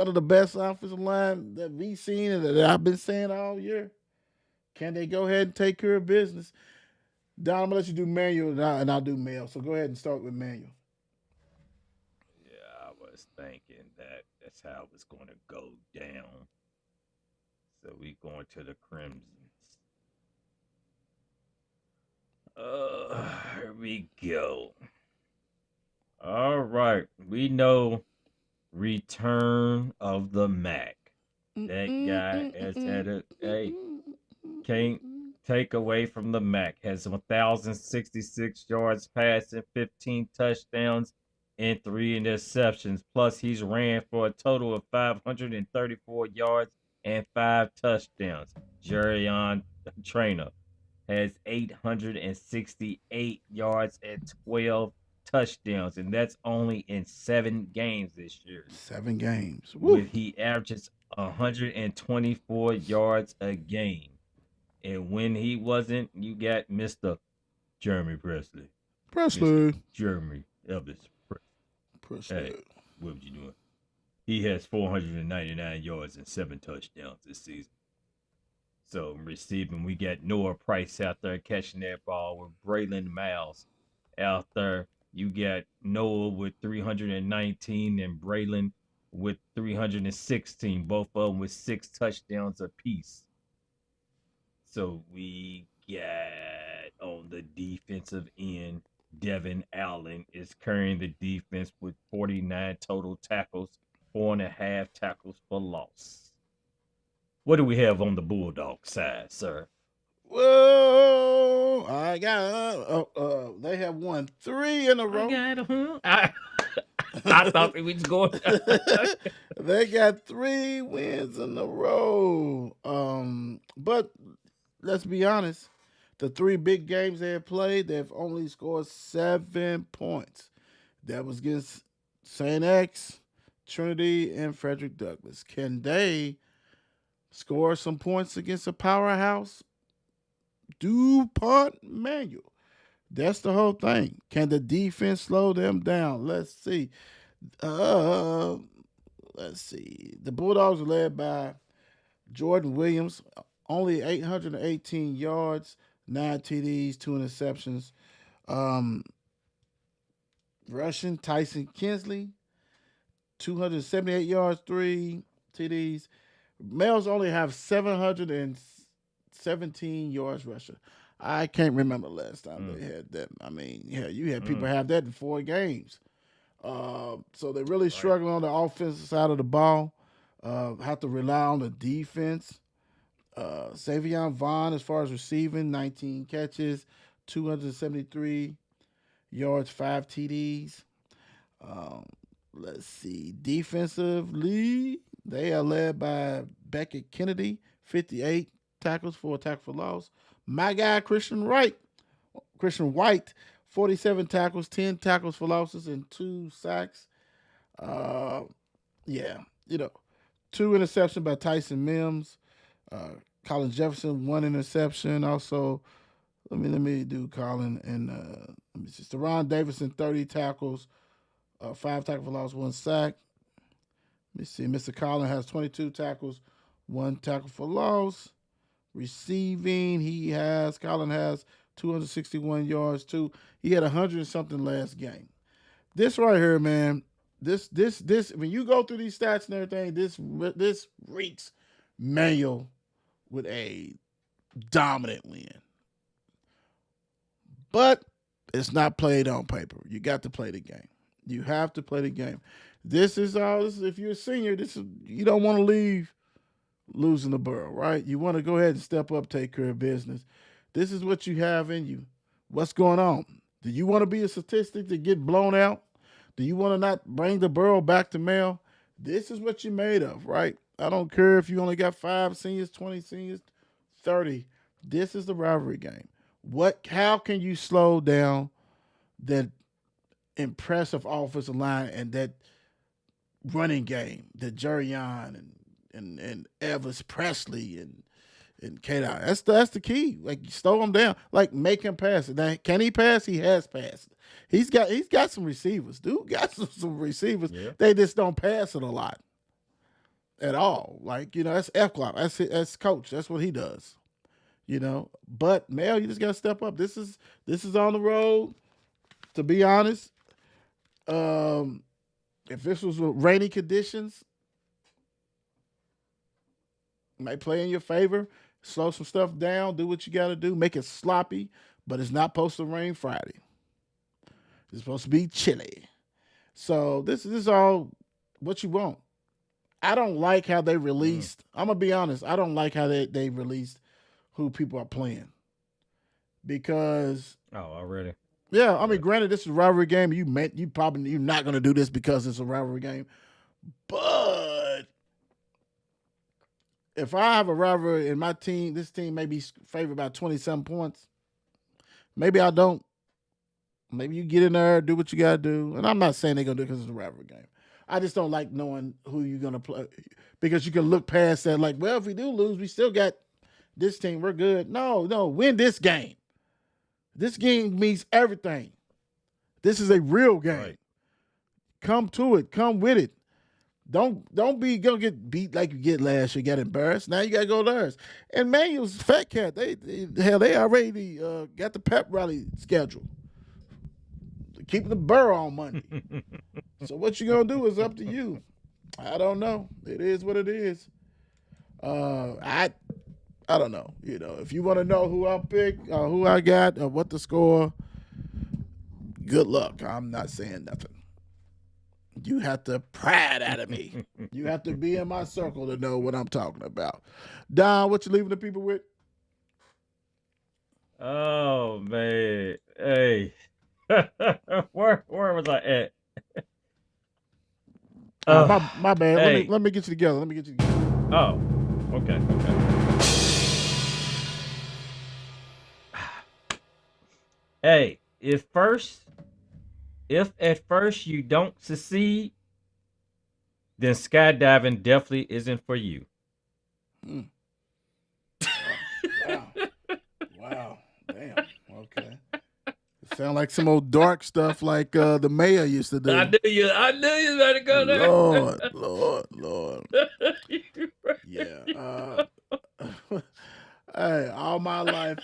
of the best offensive line that we've seen and that I've been saying all year. Can they go ahead and take care of business? Don, I'm gonna let you do Manual and I'll do Mel. So go ahead and start with Manual. Yeah, I was thinking that's how it's going to go down. So we going to the Crimson. Here we go. All right. We know return of the Mac. That guy has had can't take away from the Mac. Has 1,066 yards passing, 15 touchdowns, and 3 interceptions. Plus, he's ran for a total of 534 yards and 5 touchdowns. Jerion Trainer has 868 yards and 12 touchdowns, and that's only in 7 games this year. 7 games. He averages 124 yards a game. And when he wasn't, you got Mr. Jeremy Presley. Mr. Jeremy Elvis Presley. Hey, what was you doing? He has 499 yards and 7 touchdowns this season. So receiving, we got Noah Price out there catching that ball with Braylon Miles out there. You got Noah with 319 and Braylon with 316, both of them with 6 touchdowns apiece. So we got on the defensive end, Devin Allen is carrying the defense with 49 total tackles, 4.5 tackles for loss. What do we have on the Bulldog side, sir? Whoa! I got. They have won 3 in a row. I thought we was going. They got 3 wins in a row. But let's be honest. The 3 big games they have played, they've only scored 7 points. That was against St. X, Trinity and Frederick Douglass. Can they score some points against a powerhouse DuPont Manual? That's the whole thing. Can the defense slow them down? Let's see. Uh, let's see. The Bulldogs are led by Jordan Williams, only 818 yards, 9 TDs, 2 interceptions. Um, Russian Tyson Kinsley, 278 yards, 3 TDs. Males only have 717 yards rushing. I can't remember the last time they had that. I mean, yeah, you had people have that in 4 games. So they're really struggling on the offensive side of the ball. Have to rely on the defense. Savion Vaughn, as far as receiving, 19 catches, 273 yards, 5 TDs. Um, let's see. Defensively, they are led by Beckett Kennedy, 58 tackles, 4 tackles for loss. My guy, Christian White, 47 tackles, 10 tackles for losses, and 2 sacks. Uh, yeah, 2 interceptions by Tyson Mims. Colin Jefferson, 1 interception. Also, let me do Colin and let me see. Steron Davidson, 30 tackles, 5 tackles for loss, 1 sack. Let me see. Mr. Collin has 22 tackles, 1 tackle for loss. Receiving, Collin has 261 yards too. He had 100 something last game. This right here, man. This. When you go through these stats and everything, this reeks Manual with a dominant win. But it's not played on paper. You got to play the game. You have to play the game. This is if you're a senior, you don't want to leave losing the borough, right? You want to go ahead and step up, take care of business. This is what you have in you. What's going on? Do you want to be a statistic to get blown out? Do you want to not bring the borough back to mail? This is what you're made of, right? I don't care if you only got 5 seniors, 20 seniors, 30. This is the rivalry game. How can you slow down that impressive offensive line and that running game, that Jerion and Elvis Presley and K-Dot? That's the key. Like, slow him down. Like, make him pass it. Now, can he pass? He has passed. He's got some receivers. Dude got some receivers. Yeah. They just don't pass it a lot at all. Like, that's F-Clock. That's coach. That's what he does. But Mel, you just gotta step up. This is on the road. To be honest, if this was with rainy conditions, it might play in your favor. Slow some stuff down. Do what you gotta do. Make it sloppy, but it's not supposed to rain Friday. It's supposed to be chilly. So this is all what you want. I don't like how they released. I'm gonna be honest. I don't like how they released who people are playing, because already. Yeah, I mean, granted, this is a rivalry game. You're not going to do this because it's a rivalry game, but if I have a rivalry in my team, this team may be favored by 20-some points. Maybe I don't. Maybe you get in there, do what you got to do, and I'm not saying they're going to do it because it's a rivalry game. I just don't like knowing who you're going to play, because you can look past that like, well, if we do lose, we still got this team, we're good. No, win this game. This game means everything. This is a real game. Right. Come to it. Come with it. Don't be gonna get beat like you get last year. Get embarrassed. Now you gotta go theirs. And Manuel's Fat Cat. They already got the pep rally scheduled. Keeping the borough on Monday. So what you gonna do is up to you. I don't know. It is what it is. I don't know. If you want to know who I pick, who I got, or what the score, good luck. I'm not saying nothing. You have to pride out of me. You have to be in my circle to know what I'm talking about. Don, what you leaving the people with? Oh, man. Hey. Where was I at? My bad. Hey. Let me get you together. Oh, okay. Hey, if at first you don't succeed, then skydiving definitely isn't for you. Hmm. Wow. Wow. Damn. Okay. It sound like some old dark stuff like the mayor used to do. I knew you was about to go there. Lord. Yeah. Hey, all my life,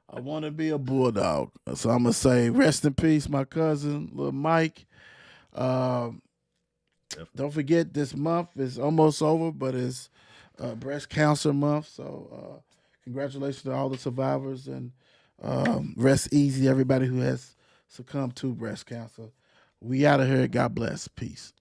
I want to be a bulldog. So I'm going to say rest in peace, my cousin, little Mike. Don't forget, this month is almost over, but it's breast cancer month. So congratulations to all the survivors, and rest easy, everybody who has succumbed to breast cancer. We out of here. God bless. Peace.